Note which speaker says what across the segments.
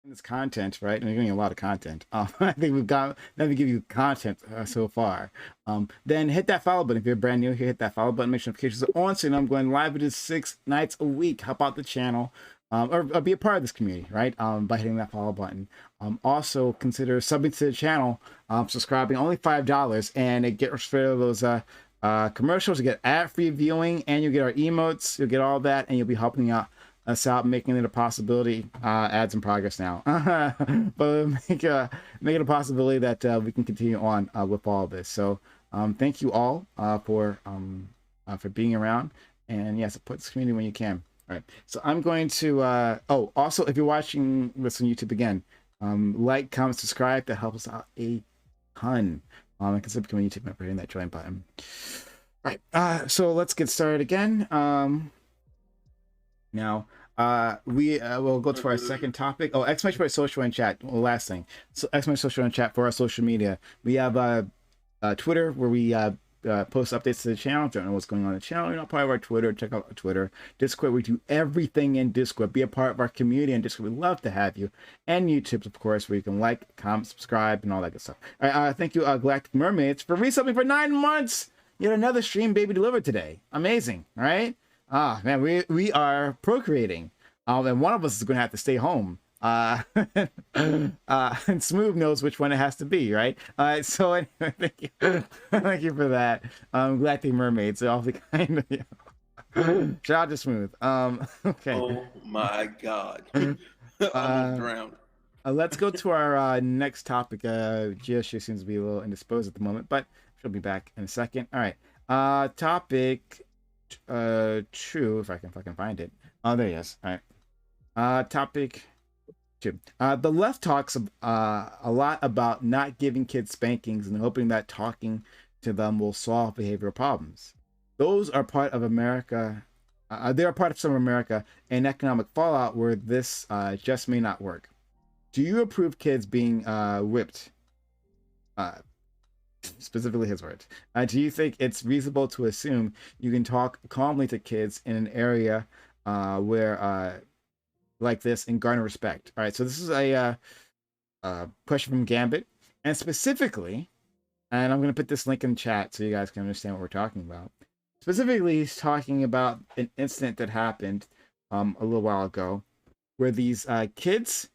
Speaker 1: this content, right? And we're getting a lot of content. I think we've got, let me give you content so far. Then hit that follow button. If you're brand new here, hit that follow button. Make sure notifications are on. So you know I'm going live with this 6 nights a week. Help out the channel. Or be a part of this community, right? By hitting that follow button. Also consider subbing to the channel, subscribing, only $5, and it gets rid of those commercials. You get ad-free viewing, and you get our emotes. You'll get all that, and you'll be helping out us out, making it a possibility. Ads in progress now, but make it a possibility that we can continue on with all of this. So thank you all for being around, and yeah, support this community when you can. All right, so I'm going to oh, also, if you're watching this on YouTube again, like, comment, subscribe. That helps us out a ton. And consider becoming a YouTube member, hitting that join button. All right, so let's get started again. Now we will go to our second topic. Oh, exclamation point social and chat. Well, last thing, so exclamation social and chat for our social media. We have Twitter, where we post updates to the channel. If you don't know what's going on in the channel, you're not part of our Twitter, check out our Twitter. Discord, we do everything in Discord. Be a part of our community in Discord. We'd love to have you. And YouTube, of course, where you can like, comment, subscribe, and all that good stuff. All right, thank you, Galactic Mermaids, for resubbing for 9 months. Yet another stream baby delivered today. Amazing, right? Man, we are procreating. And one of us is going to have to stay home. And Smooth knows which one it has to be, right? So anyway, thank you, thank you for that. Galactic Mermaids, they're awfully kind of you. Shout out to Smooth. Okay.
Speaker 2: Oh my God, I'm drowned.
Speaker 1: Let's go to our next topic. Gia seems to be a little indisposed at the moment, but she'll be back in a second. All right. Topic two, if I can find it. Oh, there he is. All right. Topic two. The left talks a lot about not giving kids spankings and hoping that talking to them will solve behavioral problems. Those are part of America. They are part of some of America and economic fallout where this just may not work. Do you approve kids being whipped? Specifically his words. Do you think it's reasonable to assume you can talk calmly to kids in an area where like this and garner respect? All right, so this is a question from Gambit, and specifically, and I'm going to put this link in chat so you guys can understand what we're talking about. Specifically, he's talking about an incident that happened a little while ago where these kids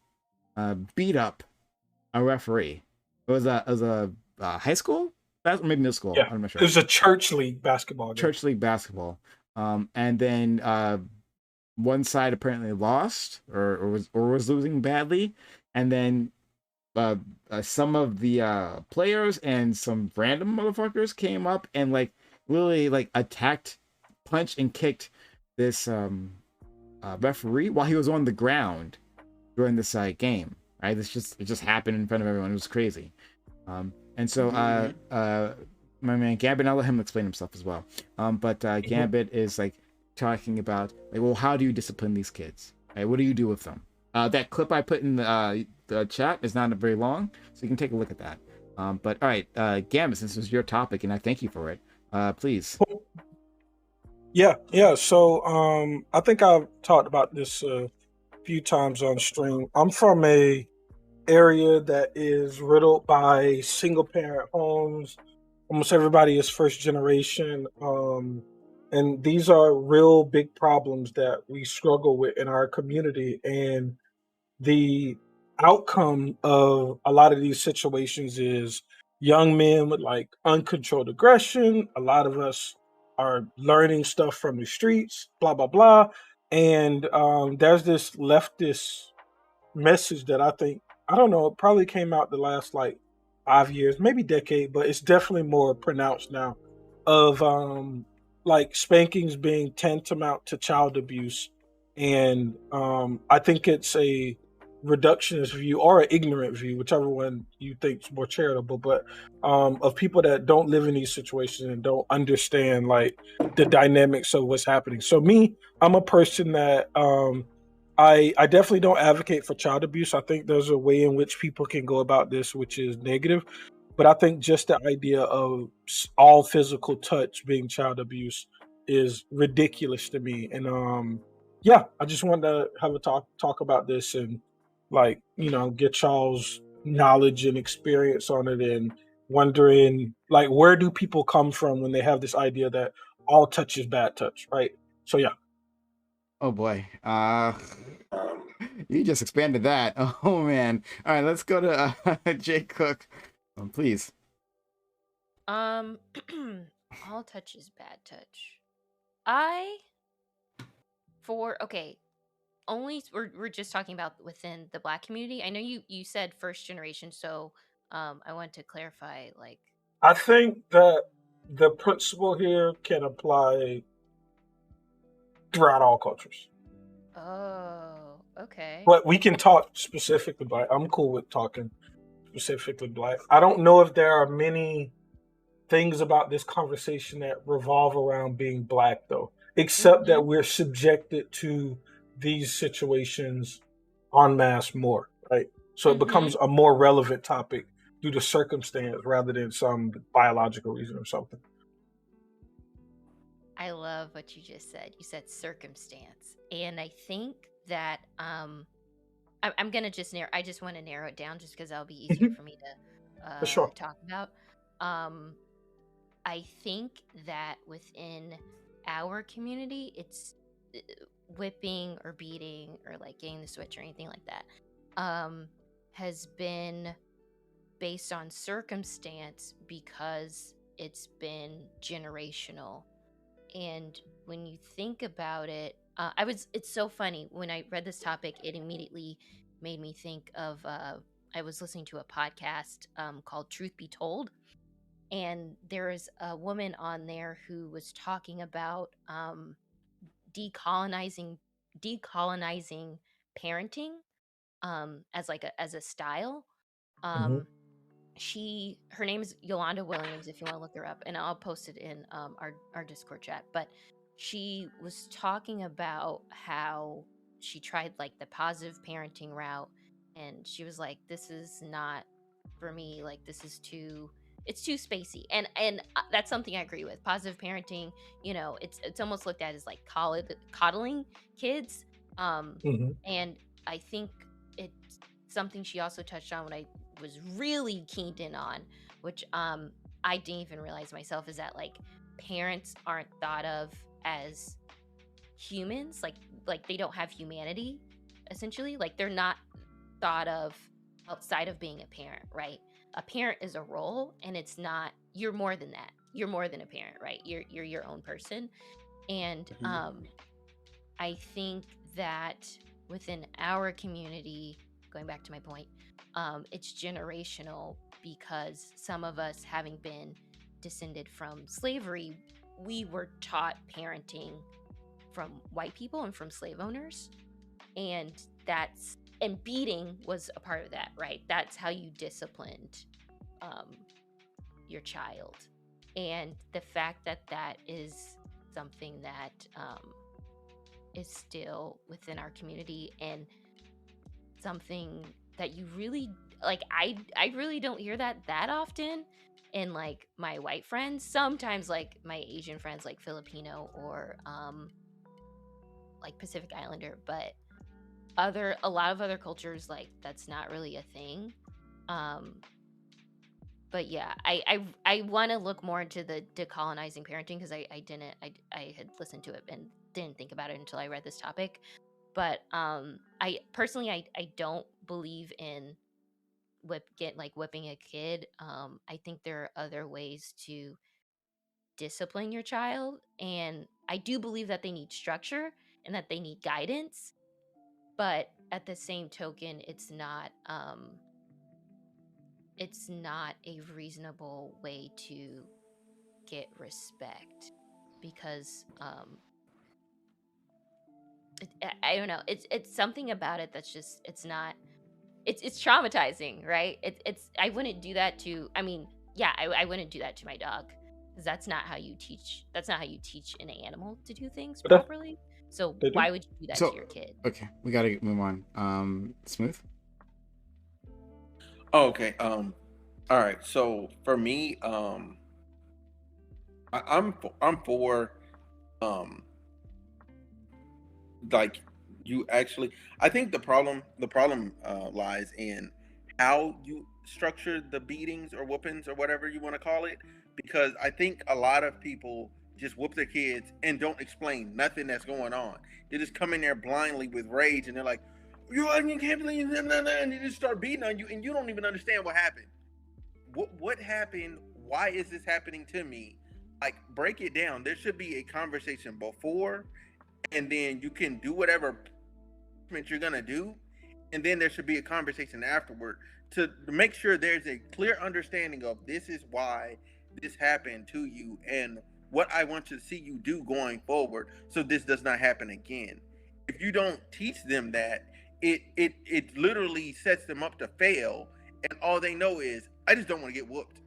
Speaker 1: beat up a referee. It was a high school? Maybe middle school.
Speaker 3: Yeah,
Speaker 1: I'm not sure.
Speaker 3: It was a church league basketball game.
Speaker 1: Church league basketball. And then one side apparently lost or was losing badly. And then some of the players and some random motherfuckers came up and like really like attacked, punched and kicked this referee while he was on the ground during this game. Right? It just happened in front of everyone. It was crazy. And so my man Gambit, I'll let him explain himself as well. But Gambit is like talking about like, well, how do you discipline these kids? Right? What do you do with them? That clip I put in the chat is not very long, so you can take a look at that. But all right, Gambit, since this is your topic, and I thank you for it, please.
Speaker 3: Yeah. So I think I've talked about this a few times on stream. I'm from a area that is riddled by single parent homes. Almost everybody is first generation. And these are real big problems that we struggle with in our community. And the outcome of a lot of these situations is young men with like uncontrolled aggression. A lot of us are learning stuff from the streets, blah, blah, blah. And there's this leftist message that I think, I don't know, it probably came out the last like 5 years, maybe decade, but it's definitely more pronounced now of like spankings being tantamount to child abuse. And I think it's a reductionist view or an ignorant view, whichever one you think is more charitable, but of people that don't live in these situations and don't understand like the dynamics of what's happening. So me, I'm a person that I definitely don't advocate for child abuse. I think there's a way in which people can go about this, which is negative. But I think just the idea of all physical touch being child abuse is ridiculous to me. And yeah, I just wanted to have a talk about this and like, you know, get y'all's knowledge and experience on it, and wondering like where do people come from when they have this idea that all touch is bad touch, right? So yeah.
Speaker 1: Oh boy. You just expanded that. Oh man. All right, let's go to Jay Cook. Please.
Speaker 4: Um, all touch is bad touch. I for okay, only we're just talking about within the Black community. I know you said first generation, so I want to clarify like
Speaker 3: I think that the principle here can apply throughout all cultures.
Speaker 4: oh, okay.
Speaker 3: But we can talk specifically black. I'm cool with talking specifically black. I don't know if there are many things about this conversation that revolve around being black, though, except that
Speaker 4: Mhm.
Speaker 3: we're subjected to these situations en masse more, right? So it becomes
Speaker 4: Mhm.
Speaker 3: a more relevant topic due to circumstance rather than some biological reason or something.
Speaker 4: I love what you just said. You said circumstance. And I think that I'm gonna just narrow I just want to narrow it down just because that'll be easier
Speaker 3: Mhm.
Speaker 4: for me to
Speaker 3: For sure.
Speaker 4: talk about. Um I think that within our community, it's uh, whipping or beating or like getting the switch or anything like that um, has been based on circumstance because it's been generational. And when you think about it, it's so funny. When I read this topic, it immediately made me think of, I was listening to a podcast called Truth Be Told, and there is a woman on there who was talking about decolonizing decolonizing parenting as like a style.
Speaker 3: Hmm.
Speaker 4: um her name is Yolanda Williams, if you want to look her up, and I'll post it in our Discord chat. But she was talking about how she tried like the positive parenting route, and she was like, this is not for me, like this is too, it's too spacey. And that's something I agree with. Positive parenting, you know, it's almost looked at as like coddling kids.
Speaker 3: Hmm.
Speaker 4: And I think it's something she also touched on when I was really keened in on, which I didn't even realize myself, is that like parents aren't thought of as humans, like they don't have humanity, essentially. Like they're not thought of outside of being a parent, right? A parent is a role, and it's not, you're more than that. You're more than a parent, right? You're your own person. And
Speaker 2: Mhm.
Speaker 4: I think that within our community, going back to my point, it's generational because some of us, having been descended from slavery, we were taught parenting from white people and from slave owners. And beating was a part of that, right? That's how you disciplined um, your child. And the fact that that is something that is still within our community, and something that you really like, I really don't hear that often in like my white friends. Sometimes like my Asian friends, like Filipino or like Pacific Islander, but a lot of other cultures, like that's not really a thing. um but yeah, I want to look more into the decolonizing parenting, because I didn't, I had listened to it and didn't think about it until I read this topic. But I personally, I don't believe in whipping a kid. I think there are other ways to discipline your child, and I do believe that they need structure and that they need guidance. But at the same token, it's not a reasonable way to get respect, because I don't know, it's something about it that's just, it's not, it's traumatizing, right? It's I wouldn't do that to, I mean, yeah, I wouldn't do that to my dog, because that's not how you teach an animal to do things
Speaker 3: But that,
Speaker 4: properly. So
Speaker 3: they do.
Speaker 4: why would you do that to
Speaker 1: So,
Speaker 4: your kid?
Speaker 1: okay, we gotta move on. Smooth.
Speaker 2: Oh, okay. All right. So for me, I'm for um like you actually, I think the problem lies in how you structure the beatings or whoopings or whatever you want to call it, because I think a lot of people just whoop their kids and don't explain nothing that's going on. They just come in there blindly with rage and they're like, you can't believe it, and they just start beating on you and you don't even understand what happened. What happened? Why is this happening to me? Like, break it down. There should be a conversation before, and then you can do whatever you're gonna do, and then there should be a conversation afterward to make sure there's a clear understanding of this is why this happened to you and what I want to see you do going forward so this does not happen again. If you don't teach them that, it literally sets them up to fail, and all they know is I just don't want to get whooped.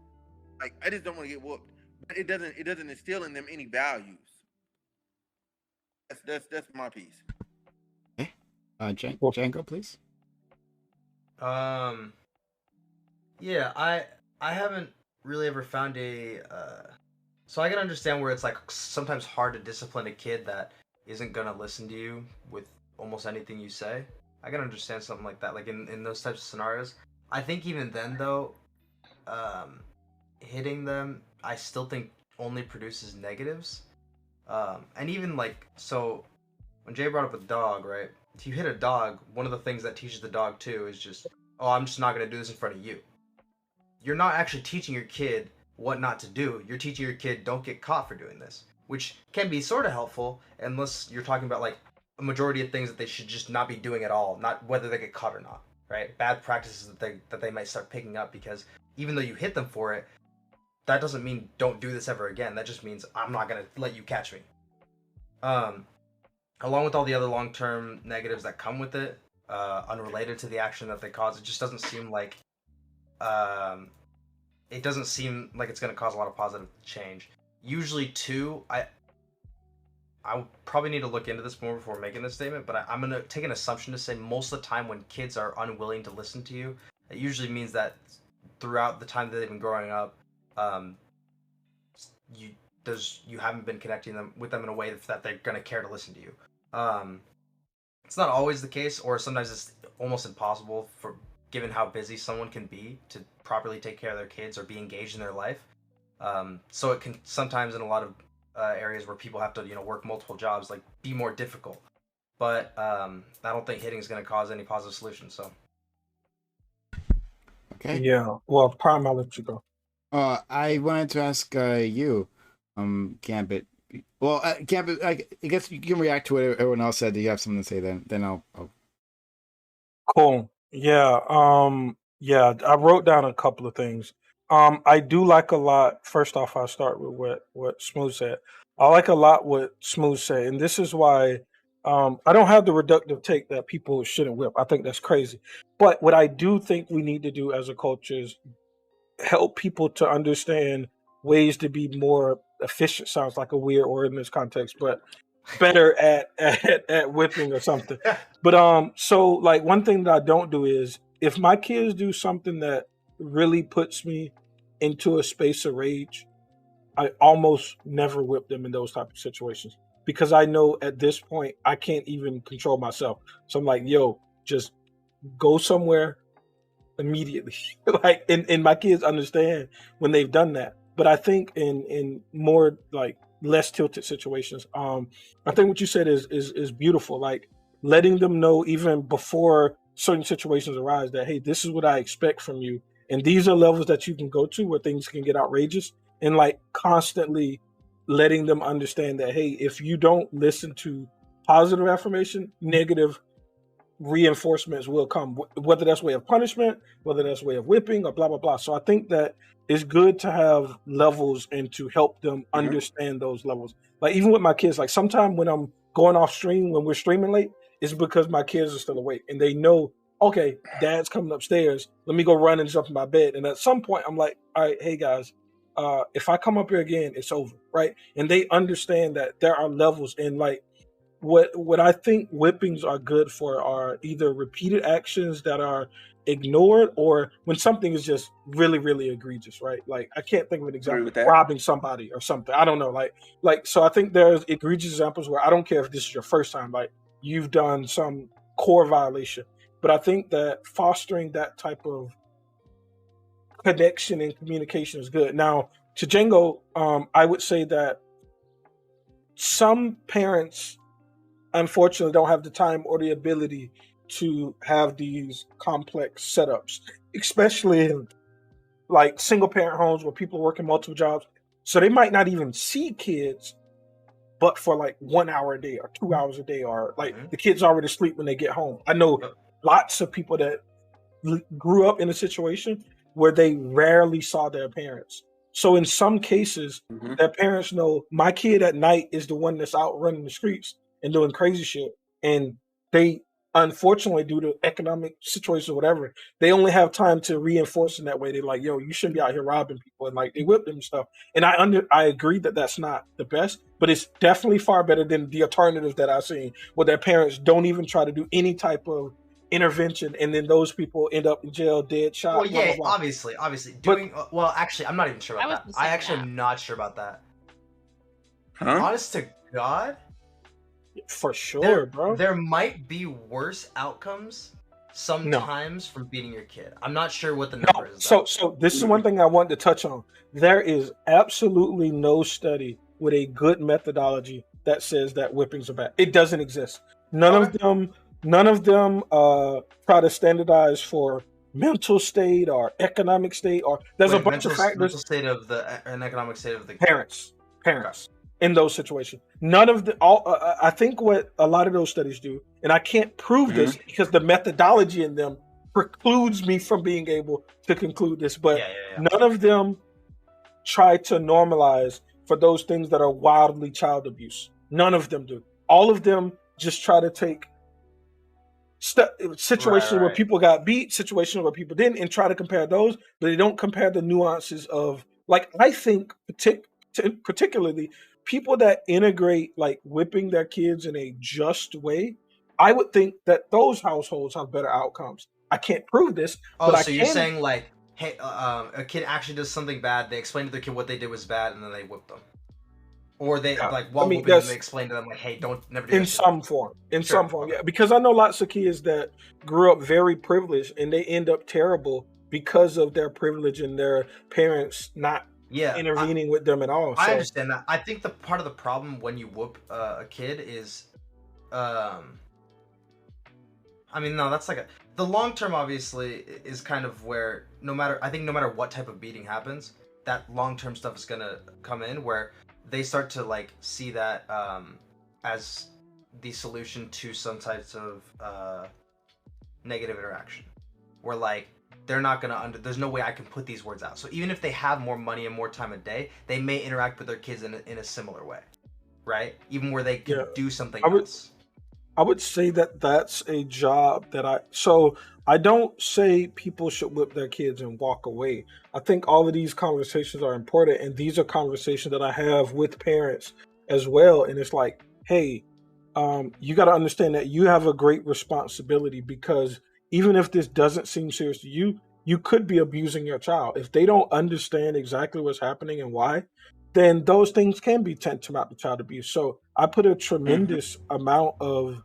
Speaker 2: Like, I just don't want to get whooped. But it doesn't instill in them any values. That's my piece.
Speaker 1: Okay. Django, please.
Speaker 5: Yeah, I haven't really ever found a so I can understand where it's like sometimes hard to discipline a kid that isn't gonna listen to you with almost anything you say. I can understand something like that, like in those types of scenarios. I think even then though, hitting them I still think only produces negatives. And even like, so when Jay brought up a dog, right? If you hit a dog, one of the things that teaches the dog too is just, oh, I'm just not going to do this in front of you. You're not actually teaching your kid what not to do. You're teaching your kid, don't get caught for doing this, which can be sort of helpful unless you're talking about like a majority of things that they should just not be doing at all, not whether they get caught or not, right? Bad practices that they might start picking up, because even though you hit them for it, that doesn't mean don't do this ever again. That just means I'm not going to let you catch me. Along with all the other long-term negatives that come with it, unrelated to the action that they cause, it just doesn't seem like it's going to cause a lot of positive change. Usually, too, I would probably need to look into this more before making this statement, but I'm going to take an assumption to say most of the time when kids are unwilling to listen to you, it usually means that throughout the time that they've been growing up, you haven't been connecting with them in a way that they're going to care to listen to you. It's not always the case, or sometimes it's almost impossible, for given how busy someone can be, to properly take care of their kids or be engaged in their life. So it can sometimes, in a lot of areas where people have to work multiple jobs, like be more difficult. But I don't think hitting is going to cause any positive solution. So
Speaker 1: Okay.
Speaker 3: Yeah. Well, Prime, I'll let you go.
Speaker 1: I wanted to ask you, Gambit. Well, Gambit, I guess you can react to what everyone else said. Do you have something to say? Then I'll.
Speaker 3: Cool. Yeah. Yeah. I wrote down a couple of things. I do like a lot. First off, I'll start with what Smooth said. I like a lot what Smooth said, and this is why I don't have the reductive take that people shouldn't whip. I think that's crazy. But what I do think we need to do as a culture is help people to understand ways to be more efficient. Sounds like a weird word in this context, but better at whipping or something. But so like one thing that I don't do is if my kids do something that really puts me into a space of rage, I almost never whip them in those type of situations, because I know at this point I can't even control myself. So I'm like, yo, just go somewhere immediately. Like, and my kids understand when they've done that. But I think in more like less tilted situations, I think what you said is beautiful. Like letting them know even before certain situations arise that, hey, this is what I expect from you, and these are levels that you can go to where things can get outrageous, and like constantly letting them understand that, hey, if you don't listen to positive affirmation, negative reinforcements will come, whether that's way of punishment, whether that's way of whipping, or blah blah blah. So I think that it's good to have levels and to help them understand those levels. Like even with my kids, like sometime when I'm going off stream, when we're streaming late, it's because my kids are still awake and they know, okay, dad's coming upstairs, let me go run and jump in my bed. And at some point I'm like, all right, hey guys, if I come up here again, it's over, right? And they understand that there are levels, and like what I think whippings are good for are either repeated actions that are ignored, or when something is just really, really egregious, right? Like I can't think of an example, robbing somebody or something. I don't know. Like so I think there's egregious examples where I don't care if this is your first time, like you've done some core violation. But I think that fostering that type of connection and communication is good. Now, to Django, I would say that some parents unfortunately don't have the time or the ability to have these complex setups, especially in like single parent homes where people are working multiple jobs. So they might not even see kids but for like 1 hour a day or 2 hours a day, or like the kids already sleep when they get home. I know lots of people that grew up in a situation where they rarely saw their parents. So in some cases, their parents know my kid at night is the one that's out running the streets and doing crazy shit. And they, unfortunately, due to economic situations or whatever, they only have time to reinforce in that way. They're like, yo, you shouldn't be out here robbing people. And like they whip them and stuff. And I agree that that's not the best, but it's definitely far better than the alternatives that I've seen where their parents don't even try to do any type of intervention, and then those people end up in jail, dead, shot.
Speaker 5: Well, yeah,
Speaker 3: blah, blah, blah.
Speaker 5: obviously. Doing well, actually, I'm not even sure
Speaker 4: I
Speaker 5: about that.
Speaker 4: wasn't
Speaker 5: I
Speaker 4: saying
Speaker 5: actually
Speaker 4: that.
Speaker 5: am not sure about that.
Speaker 2: Huh?
Speaker 5: Honest to God,
Speaker 3: For sure, bro.
Speaker 5: there might be worse outcomes sometimes from beating your kid. I'm not sure what the number is.
Speaker 3: So this is one thing I wanted to touch on. There is absolutely no study with a good methodology that says that whippings are bad. It doesn't exist. None of them try to standardize for mental state or economic state, or there's a bunch of factors.
Speaker 5: Mental state of an economic state of the
Speaker 3: parents in those situations. None of the I think what a lot of those studies do, and I can't prove this because the methodology in them precludes me from being able to conclude this, but none of them try to normalize for those things that are wildly child abuse. None of them do. All of them just try to take situations where people got beat, situations where people didn't, and try to compare those, but they don't compare the nuances of, like, I think particularly people that integrate like whipping their kids in a just way. I would think that those households have better outcomes. I can't prove this.
Speaker 5: But you're saying like, hey, a kid actually does something bad, they explain to their kid what they did was bad, and then they whip them. Or they whipping them, they explain to them like, "Hey, don't never do." In
Speaker 3: some form, yeah. Because I know lots of kids that grew up very privileged and they end up terrible because of their privilege and their parents not intervening with them at all.
Speaker 5: I understand that. I think the part of the problem when you whoop a kid is, that's like the long term. Obviously, is kind of where no matter what type of beating happens, that long term stuff is gonna come in where they start to like see that as the solution to some types of negative interaction, where like they're not gonna there's no way I can put these words out. So even if they have more money and more time a day, they may interact with their kids in a similar way, right? Even where they can do something else.
Speaker 3: I would say that that's a job that I don't say people should whip their kids and walk away. I think all of these conversations are important, and these are conversations that I have with parents as well. And it's like, hey, you got to understand that you have a great responsibility, because even if this doesn't seem serious to you, you could be abusing your child. If they don't understand exactly what's happening and why, then those things can be tantamount to child abuse. So I put a tremendous amount of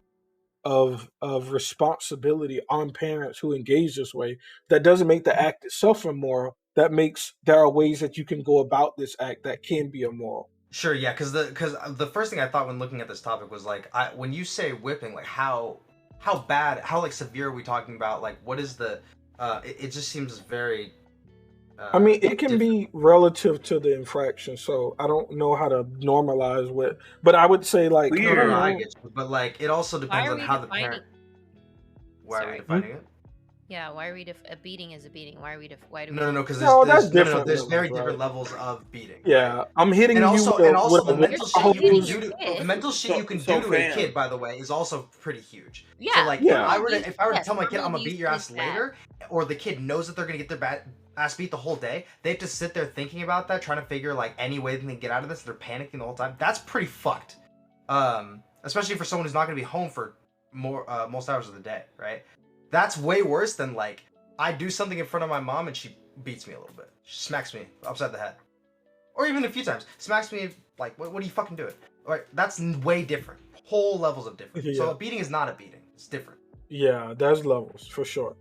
Speaker 3: responsibility on parents who engage this way. That doesn't make the act itself immoral. That makes there are ways that you can go about this act that can be immoral.
Speaker 5: Sure, yeah, because the first thing I thought when looking at this topic was like, when you say whipping, like how bad, how like severe are we talking about? Like, what is the? It just seems very.
Speaker 3: I mean, it can be relative to the infraction, so I don't know how to normalize what, but I would say like,
Speaker 5: no, I get you, but like it also depends on how the parent. Why are we defining it?
Speaker 4: Yeah, why are we a beating is a beating? Why are we why do we?
Speaker 5: No, because there's very different levels of beating.
Speaker 3: Yeah, right? I'm hitting
Speaker 5: and
Speaker 3: you.
Speaker 5: Also the mental shit you can do to the mental shit you can do to a kid, by the way, is also pretty huge.
Speaker 4: Yeah.
Speaker 5: So like, if I were to tell my kid I'm gonna beat your ass later, or the kid knows that they're gonna get their ass beat the whole day, they have to sit there thinking about that, trying to figure like any way they can get out of this. They're panicking the whole time. That's pretty fucked. Especially for someone who's not gonna be home for most hours of the day, right? That's way worse than like I do something in front of my mom and she beats me a little bit. She smacks me upside the head, or even a few times smacks me like, what are you fucking doing? Right? That's way different. whole levels of different. So
Speaker 3: Yeah.
Speaker 5: a beating is not a beating. It's different.
Speaker 3: Yeah, there's levels for sure.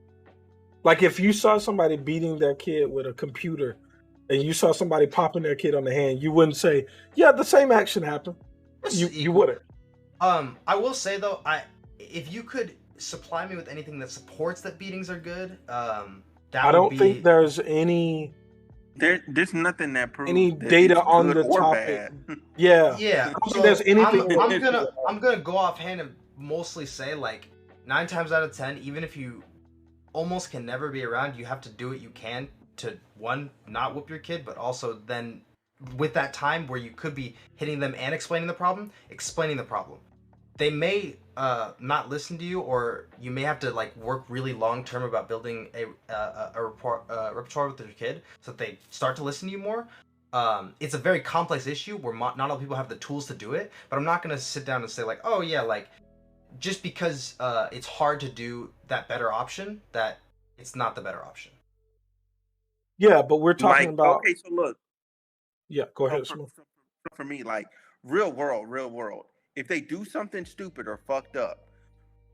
Speaker 3: Like if you saw somebody beating their kid with a computer and you saw somebody popping their kid on the hand, you wouldn't say, yeah, the same action happened.
Speaker 5: It's
Speaker 3: You
Speaker 5: equal.
Speaker 3: wouldn't.
Speaker 5: I will say though, if you could supply me with anything that supports that beatings are good, that
Speaker 3: I
Speaker 5: would
Speaker 3: don't
Speaker 5: be.
Speaker 3: think there's any
Speaker 2: There's nothing that proves
Speaker 3: any
Speaker 2: that
Speaker 3: data
Speaker 2: it's
Speaker 3: on
Speaker 2: good
Speaker 3: the
Speaker 2: or
Speaker 3: topic.
Speaker 2: bad.
Speaker 3: Yeah.
Speaker 5: Yeah,
Speaker 3: I don't
Speaker 5: so
Speaker 3: think there's anything.
Speaker 5: I'm gonna go offhand and mostly say like 9 times out of 10, even if you almost can never be around, you have to do what you can to one, not whoop your kid, but also then with that time where you could be hitting them and explaining the problem. They may not listen to you, or you may have to like work really long term about building a repertoire with your kid so that they start to listen to you more. It's a very complex issue where not all people have the tools to do it, but I'm not gonna sit down and say like, oh yeah, like just because it's hard to do that better option, that it's not the better option.
Speaker 3: Yeah, but we're talking
Speaker 2: Like,
Speaker 3: about.
Speaker 2: okay, so look,
Speaker 3: Yeah, go
Speaker 2: so
Speaker 3: ahead,
Speaker 2: for,
Speaker 3: Smooth.
Speaker 2: so for me, like real world, if they do something stupid or fucked up,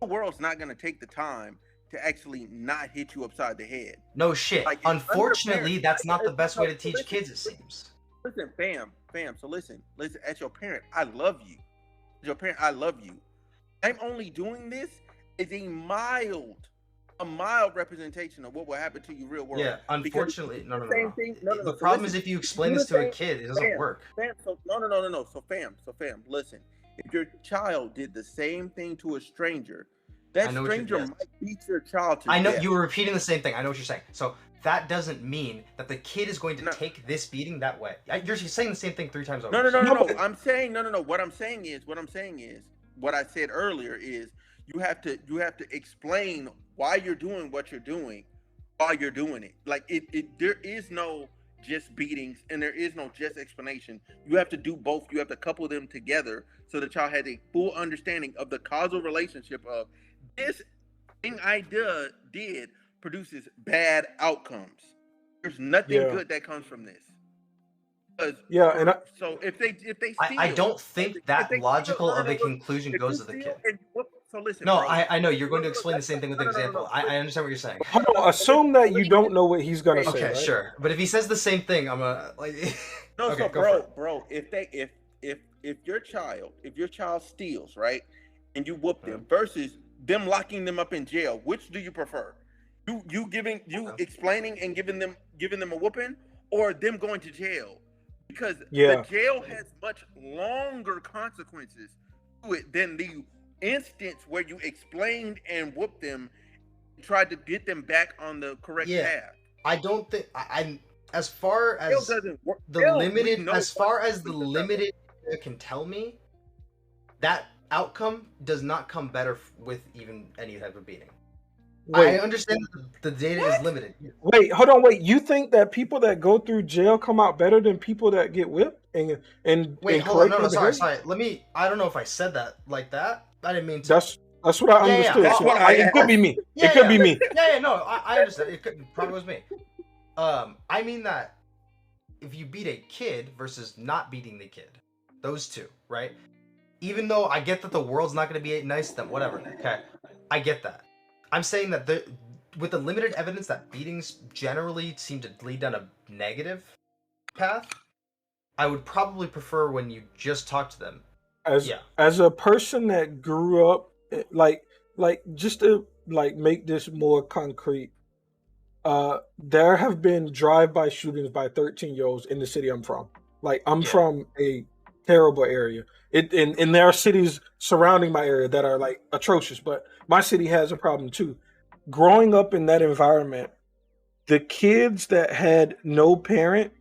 Speaker 2: the world's not gonna take the time to actually not hit you upside the head.
Speaker 5: No shit.
Speaker 2: Like, it's
Speaker 5: Unfortunately,
Speaker 2: under
Speaker 5: that's not the
Speaker 2: parent-
Speaker 5: best way to
Speaker 2: so
Speaker 5: teach
Speaker 2: listen,
Speaker 5: kids, it seems.
Speaker 2: Listen, fam. So listen. As your parent, I love you. As your parent, I love you. I'm only doing this as a mild representation of what will happen to you real world.
Speaker 5: Yeah, unfortunately, no.
Speaker 2: Same thing. No.
Speaker 5: The
Speaker 2: So
Speaker 5: problem
Speaker 2: listen,
Speaker 5: is if you explain
Speaker 2: do
Speaker 5: this
Speaker 2: the
Speaker 5: to a
Speaker 2: same-
Speaker 5: kid, it doesn't work.
Speaker 2: Fam, so no. So fam, listen. If your child did the same thing to a stranger, that
Speaker 5: I know what you're-
Speaker 2: stranger
Speaker 5: yes.
Speaker 2: might beat your child to
Speaker 5: I know
Speaker 2: death.
Speaker 5: you were repeating the same thing. I know what you're saying. So that doesn't mean that the kid is going to
Speaker 2: No.
Speaker 5: take this beating that way. You're saying the same thing 3 times over.
Speaker 2: No. I'm saying no. What I'm saying is what I said earlier is you have to explain why you're doing what you're doing while you're doing it. Like there is no just beatings and there is no just explanation. You have to do both. You have to couple them together so the child has a full understanding of the causal relationship of this thing I did produces bad outcomes. There's nothing
Speaker 3: Yeah.
Speaker 2: good that comes from this. 'Cause
Speaker 3: Yeah, and
Speaker 2: so if they
Speaker 5: I
Speaker 2: steal,
Speaker 5: don't think that logical of a conclusion
Speaker 2: if
Speaker 5: goes
Speaker 2: you
Speaker 5: to the
Speaker 2: steal
Speaker 5: kid.
Speaker 2: and whoop- so listen,
Speaker 5: No,
Speaker 2: bro.
Speaker 5: I know you're going to
Speaker 2: No,
Speaker 5: explain the
Speaker 2: that's
Speaker 5: same thing with
Speaker 2: no,
Speaker 5: an
Speaker 2: no, no,
Speaker 5: example.
Speaker 2: no.
Speaker 5: I understand what you're saying.
Speaker 3: hold on, assume that you don't know what he's gonna say.
Speaker 5: Okay,
Speaker 3: right?
Speaker 5: sure. But if he says the same thing, I'm gonna like.
Speaker 2: No,
Speaker 5: Okay,
Speaker 2: so
Speaker 5: go for it.
Speaker 2: bro, if your child steals, right, and you whoop them versus them locking them up in jail, which do you prefer? You explaining and giving them a whooping, or them going to jail? Because
Speaker 3: Yeah.
Speaker 2: the jail has much longer consequences to it than the instance where you explained and whooped them, tried to get them back on the correct
Speaker 5: Yeah.
Speaker 2: path.
Speaker 5: I don't think I'm as far
Speaker 2: Jail
Speaker 5: as
Speaker 2: doesn't work.
Speaker 5: the
Speaker 2: Jail, we
Speaker 5: limited
Speaker 2: know
Speaker 5: as far as the
Speaker 2: we know.
Speaker 5: limited data can tell me, that outcome does not come better with even any type of beating. I
Speaker 3: Wait,
Speaker 5: understand that the data is limited.
Speaker 3: hold on, wait. You think that people that go through jail come out better than people that get whipped and
Speaker 5: Wait,
Speaker 3: and
Speaker 5: hold on, no,
Speaker 3: correct their
Speaker 5: sorry.
Speaker 3: behavior?
Speaker 5: I don't know if I said that like that. I didn't mean to.
Speaker 3: That's what I
Speaker 5: Yeah,
Speaker 3: understood.
Speaker 5: that's
Speaker 3: So
Speaker 2: what I
Speaker 3: it could be me.
Speaker 5: Yeah,
Speaker 3: it could
Speaker 5: yeah.
Speaker 3: be me.
Speaker 5: Yeah, no, I understand. It could probably was me. I mean that if you beat a kid versus not beating the kid, those two, right? Even though I get that the world's not going to be nice to them, whatever. Okay, I get that. I'm saying that with the limited evidence that beatings generally seem to lead down a negative path, I would probably prefer when you just talk to them.
Speaker 3: As a person that grew up like just to like make this more concrete, there have been drive-by shootings by 13-year-olds in the city I'm from. Like I'm from a terrible area. And there are cities surrounding my area that are like atrocious, but my city has a problem too. Growing up in that environment, the kids that had no parent,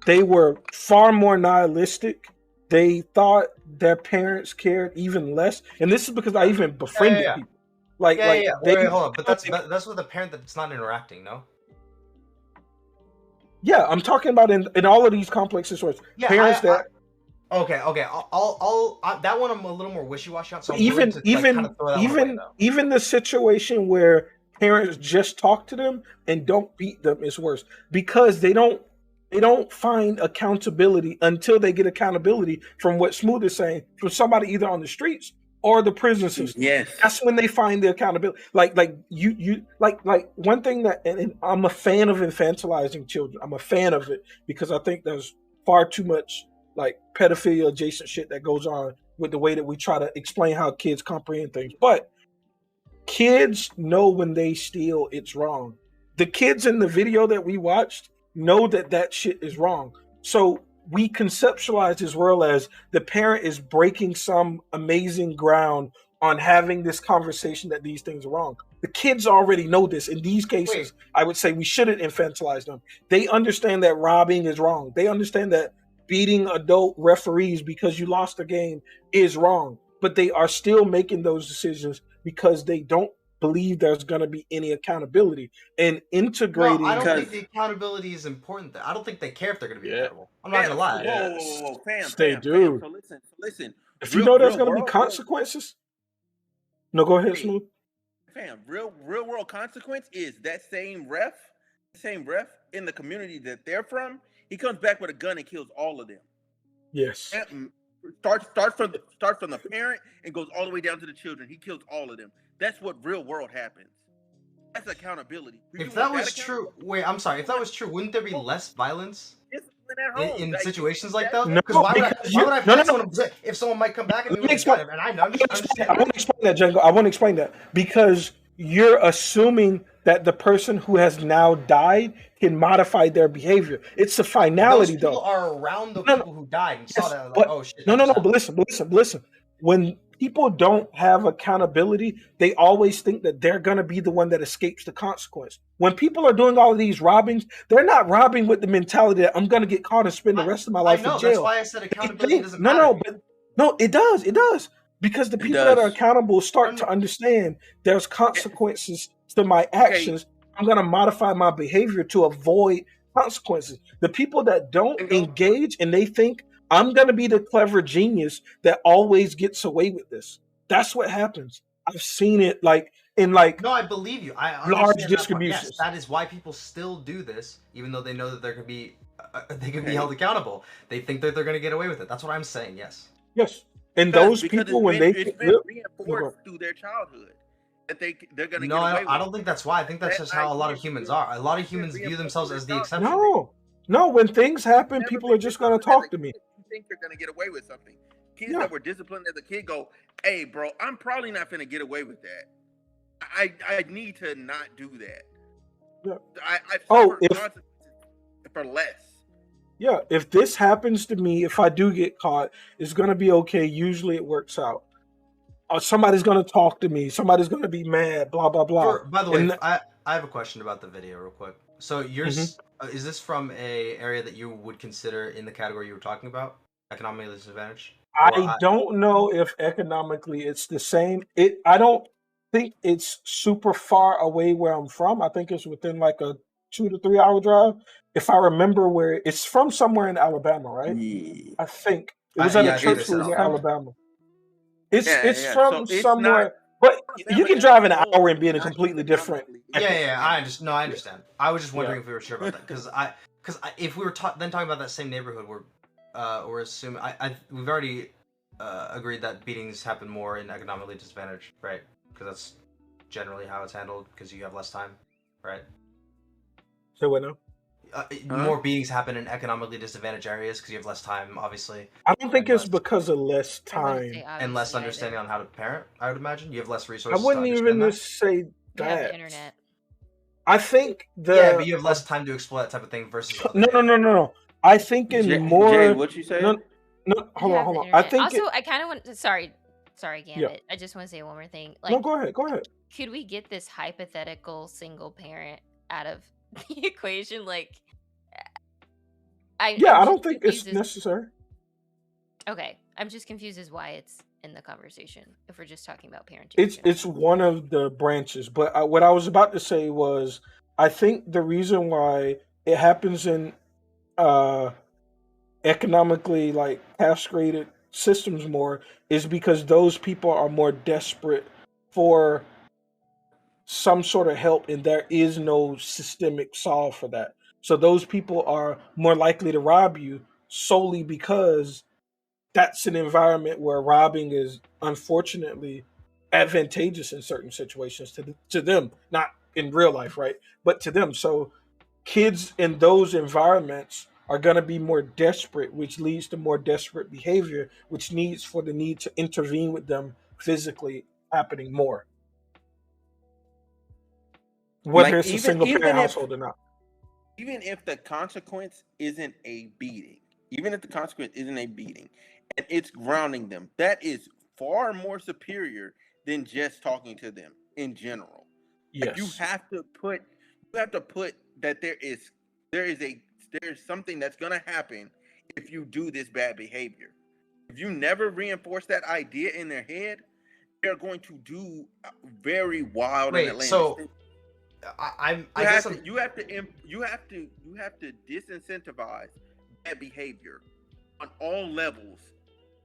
Speaker 3: they were far more nihilistic. They thought their parents cared even less, and this is because I even befriended people. Like,
Speaker 5: Wait, hold on. But that's with a parent that's not interacting, no?
Speaker 3: Yeah, I'm talking about in all of these complex situations.
Speaker 5: Yeah,
Speaker 3: Parents that.
Speaker 5: Okay. I'll that one I'm a little more wishy-washy on. So I'm
Speaker 3: even
Speaker 5: willing to, kind of throw that one away, though.
Speaker 3: even the situation where parents just talk to them and don't beat them is worse because they don't They don't find accountability until they get accountability from what Smooth is saying, from somebody either on the streets or the prison system.
Speaker 2: Yes.
Speaker 3: That's when they find the accountability. Like one thing that, and I'm a fan of infantilizing children. I'm a fan of it because I think there's far too much like pedophilia adjacent shit that goes on with the way that we try to explain how kids comprehend things. But kids know when they steal, it's wrong. The kids in the video that we watched know that that shit is wrong. So we conceptualize this world as the parent is breaking some amazing ground on having this conversation that these things are wrong. The kids already know this. In these cases, I would say we shouldn't infantilize them. They understand that robbing is wrong. They understand that beating adult referees because you lost a game is wrong. But they are still making those decisions because they don't believe there's going to be any accountability and integrating.
Speaker 5: No, I don't think the accountability is important. I don't think they care if they're going to be accountable. I'm not going to lie.
Speaker 2: Whoa, fam. So listen.
Speaker 3: If you know there's going to be consequences, no, go ahead, Smooth.
Speaker 2: Fam, real world consequence is that same ref in the community that they're from. He comes back with a gun and kills all of them.
Speaker 3: Yes.
Speaker 2: Starts from the parent and goes all the way down to the children. He kills all of them. That's what real world happens. That's accountability.
Speaker 5: If that was true, I'm sorry. If that was true, wouldn't there be less violence in situations like that?
Speaker 3: No,
Speaker 5: why would I protect someone if someone might come back and be like, and I understand.
Speaker 3: I want to explain that, Django. I want to explain that because you're assuming that the person who has now died can modify their behavior. It's a finality,
Speaker 5: though. Those people are around the people who died and saw that. Like, oh shit. No.
Speaker 3: But listen. When people don't have accountability, they always think that they're going to be the one that escapes the consequence. When people are doing all of these robbings, they're not robbing with the mentality that I'm going to get caught and spend the rest of my life in jail.
Speaker 5: That's why I said accountability doesn't matter.
Speaker 3: No, it does. It does. Because the people that are accountable start to understand there's consequences to my actions. I'm going to modify my behavior to avoid consequences. The people that don't engage and they think, I'm going to be the clever genius that always gets away with this. That's what happens. I've seen it No,
Speaker 5: I believe you. I
Speaker 3: large distributions.
Speaker 5: Yes, that is why people still do this, even though they know that they can be held accountable. They think that they're going to get away with it. That's what I'm saying. Yes.
Speaker 3: Yes. And those people, when
Speaker 2: it's been reinforced through their childhood that they're going to get away with it.
Speaker 5: I don't think that's why. I think that's just how a lot of humans are. A lot of humans view themselves as the exception.
Speaker 3: No. When things happen, people are just going to talk to me.
Speaker 2: Think they're gonna get away with something. Kids that were disciplined as a kid go, hey bro, I'm probably not gonna get away with that. I need to not do that.
Speaker 3: Yeah.
Speaker 2: I consequences for less.
Speaker 3: Yeah, if this happens to me, if I do get caught, it's gonna be okay. Usually it works out. Somebody's gonna talk to me, somebody's gonna be mad, blah blah blah.
Speaker 5: By the way, I have a question about the video real quick. So yours is this from a area that you would consider in the category you were talking about? Economically disadvantaged?
Speaker 3: I don't know if economically it's the same. I don't think it's super far away where I'm from. I think it's within like a 2 to 3 hour drive. If I remember where it's from, somewhere in Alabama, right?
Speaker 2: Yeah.
Speaker 3: I think it was at a church in Alabama. It's from somewhere, but you can drive an hour and be in a completely different.
Speaker 5: Yeah, I understand. No, I understand. I was just wondering if we were sure about that because if we were then talking about that same neighborhood, we're assuming we've already agreed that beatings happen more in economically disadvantaged, right? Because that's generally how it's handled because you have less time, right?
Speaker 3: So what now?
Speaker 5: More beatings happen in economically disadvantaged areas because you have less time, obviously.
Speaker 3: I don't think it's because of less time
Speaker 5: and less understanding on how to parent. I would imagine you have less resources.
Speaker 3: I wouldn't even say that.
Speaker 4: You have the internet.
Speaker 3: I think
Speaker 5: but you have less time to explore that type of thing versus.
Speaker 3: No. I think in more.
Speaker 2: Jay, what you say?
Speaker 3: No, hold on. I think
Speaker 4: also, I kind of want to. Sorry, Gambit. I just want to say one more thing.
Speaker 3: No, go ahead.
Speaker 4: Could we get this hypothetical single parent out of the equation?
Speaker 3: I don't think it's necessary.
Speaker 4: Okay, I'm just confused as why it's in the conversation if we're just talking about parenting.
Speaker 3: It's one of the branches, but what I was about to say was I think the reason why it happens in economically castrated systems more is because those people are more desperate for some sort of help, and there is no systemic solve for that. So those people are more likely to rob you solely because that's an environment where robbing is unfortunately advantageous in certain situations to them, not in real life, right? But to them. So kids in those environments are going to be more desperate, which leads to more desperate behavior, which needs for the need to intervene with them physically happening more, whether
Speaker 2: Like
Speaker 3: it's a single parent
Speaker 2: even if
Speaker 3: household or not.
Speaker 2: even if the consequence isn't a beating, even if the consequence isn't a beating, and it's grounding them, that is far more superior than just talking to them in general. Like
Speaker 3: Yes.
Speaker 2: you have to put that there is a there is something that's gonna happen if you do this bad behavior. If you never reinforce that idea in their head, they're going to do very wild and
Speaker 5: Wait,
Speaker 2: outlandish
Speaker 5: so
Speaker 2: things.
Speaker 5: I guess I'm
Speaker 2: You have to disincentivize bad behavior on all levels.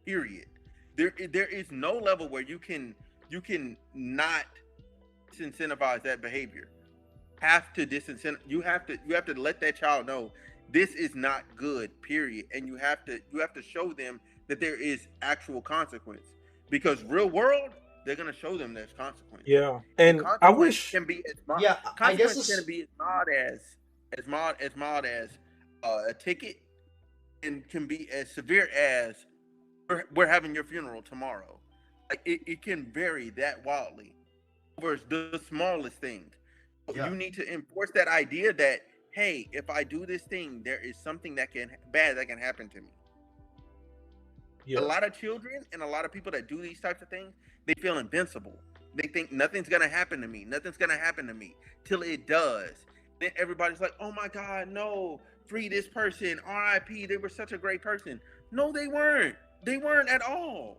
Speaker 2: Period. There is no level where you can not disincentivize that behavior. Have to disincentivize. You have to let that child know this is not good. Period. And you have to show them that there is actual consequence, because real world, they're gonna show them there's consequence.
Speaker 3: Yeah.
Speaker 2: And
Speaker 3: And I
Speaker 2: consequence
Speaker 3: wish,
Speaker 2: can be as mild.
Speaker 5: yeah, I guess
Speaker 2: Consequence can be as mild as a ticket, and can be as severe as we're having your funeral tomorrow. Like it can vary that wildly over the smallest things. So
Speaker 5: yeah.
Speaker 2: you need to enforce that idea that, hey, if I do this thing, there is something that can happen to me. A
Speaker 3: yeah,
Speaker 2: lot of children and a lot of people that do these types of things, they feel invincible. They think nothing's gonna happen to me. Nothing's gonna happen to me till it does. Then everybody's like, "Oh my God, no! Free this person. R.I.P. They were such a great person." No, they weren't. They weren't at all.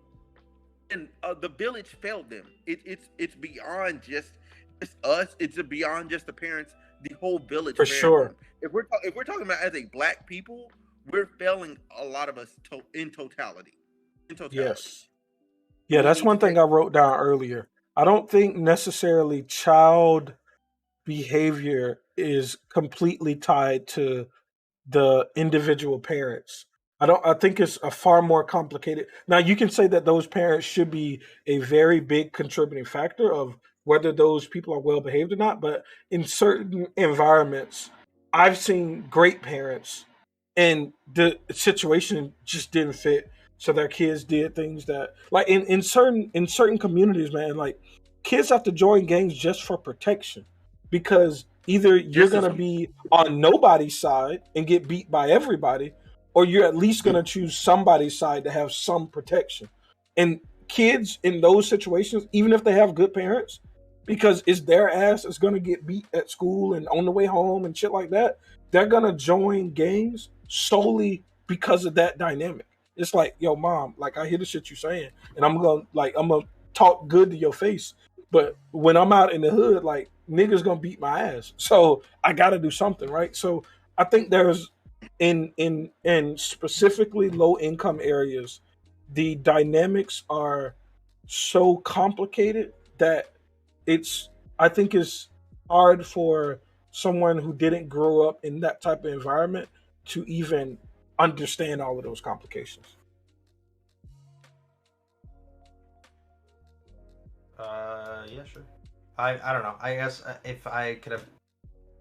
Speaker 2: And the village failed them. It's beyond just us. It's beyond just the parents. The whole village
Speaker 3: for
Speaker 2: failed
Speaker 3: sure.
Speaker 2: them. If we're talking about as a black people, we're failing a lot of us in totality. In totality,
Speaker 3: Yes.
Speaker 2: and
Speaker 3: Yeah,
Speaker 2: we
Speaker 3: that's
Speaker 2: need to
Speaker 3: one thing
Speaker 2: take.
Speaker 3: I wrote down earlier. I don't think necessarily child behavior is completely tied to the individual parents. I think it's a far more complicated. Now you can say that those parents should be a very big contributing factor of whether those people are well behaved or not, but in certain environments I've seen great parents and the situation just didn't fit, so their kids did things that, like, in certain communities, man, like kids have to join gangs just for protection, because either you're
Speaker 2: Just
Speaker 3: going
Speaker 2: as
Speaker 3: to be on nobody's side and get beat by everybody, or you're at least going to choose somebody's side to have some protection. And kids in those situations, even if they have good parents, because it's their ass is going to get beat at school and on the way home and shit like that, they're going to join gangs solely because of that dynamic. It's like, yo, mom, like, I hear the shit you're saying, and I'm gonna talk good to your face, but when I'm out in the hood, like, niggas gonna beat my ass. So I gotta do something, right? So I think there's in specifically low income areas, the dynamics are so complicated that it's I think it's hard for someone who didn't grow up in that type of environment to even understand all of those complications.
Speaker 5: Yeah, sure. I don't know. I guess if I could have,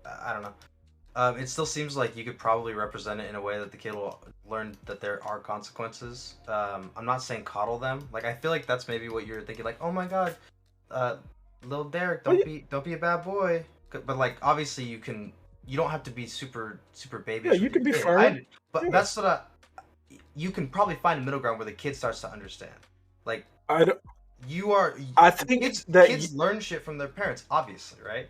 Speaker 5: I don't know. It still seems like you could probably represent it in a way that the kid will learn that there are consequences. I'm not saying coddle them. Like, I feel like that's maybe what you're thinking. Like, oh my god, uh, little Derek,
Speaker 3: Well,
Speaker 5: don't be a bad boy. But like, obviously, you don't have to be super
Speaker 3: yeah,
Speaker 5: babyish
Speaker 3: you
Speaker 5: with your
Speaker 3: can be
Speaker 5: kid.
Speaker 3: firm.
Speaker 5: But
Speaker 3: Yeah.
Speaker 5: that's what you can probably find a middle ground where the kid starts to understand. Like,
Speaker 3: I don't,
Speaker 5: you are
Speaker 3: I think
Speaker 5: kids learn shit from their parents, obviously, right?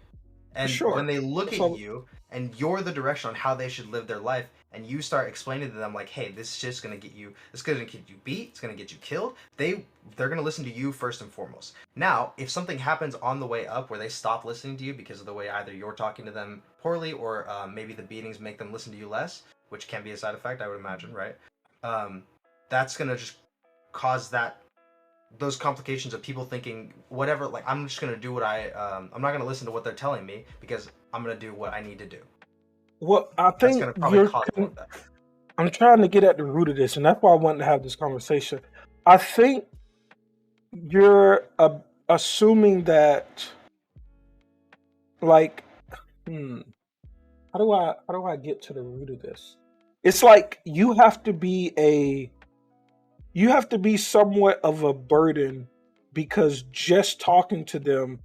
Speaker 3: for
Speaker 5: And when
Speaker 3: sure.
Speaker 5: they look
Speaker 3: That's
Speaker 5: at
Speaker 3: all.
Speaker 5: you and you're the direction on how they should live their life, and you start explaining to them like, hey, this is just gonna get you, it's gonna get you beat, it's gonna get you killed, they're gonna listen to you first and foremost. Now, if something happens on the way up where they stop listening to you because of the way either you're talking to them poorly, or maybe the beatings make them listen to you less, which can be a side effect, I would imagine, right? um, that's gonna just cause those complications of people thinking whatever, like, I'm just gonna do what I'm not gonna listen to what they're telling me because I'm gonna do what I need to do.
Speaker 3: Well, I
Speaker 5: That's
Speaker 3: think
Speaker 5: gonna probably cause more of that.
Speaker 3: I'm trying to get at the root of this, and that's why I wanted to have this conversation. I think you're assuming that, like, how do I get to the root of this? It's like you have to be somewhat of a burden because just talking to them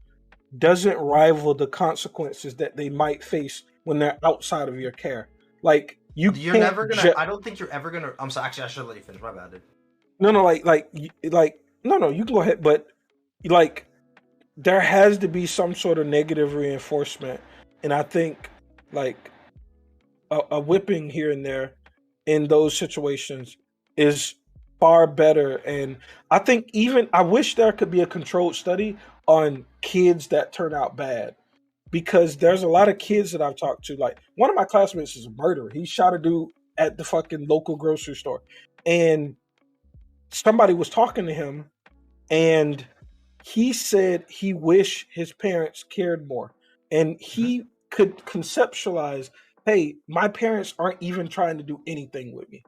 Speaker 3: doesn't rival the consequences that they might face when they're outside of your care. Like you
Speaker 5: You're
Speaker 3: can't
Speaker 5: never gonna. I don't think you're ever gonna. I'm sorry. Actually, I should let you finish. My bad, dude.
Speaker 3: no, no, you can go ahead, but like there has to be some sort of negative reinforcement, and I think like a whipping here and there in those situations is far better. And I think even I wish there could be a controlled study on kids that turn out bad, because there's a lot of kids that I've talked to. Like one of my classmates is a murderer. He shot a dude at the fucking local grocery store, and somebody was talking to him, and he said he wished his parents cared more, and he could conceptualize, hey, my parents aren't even trying to do anything with me,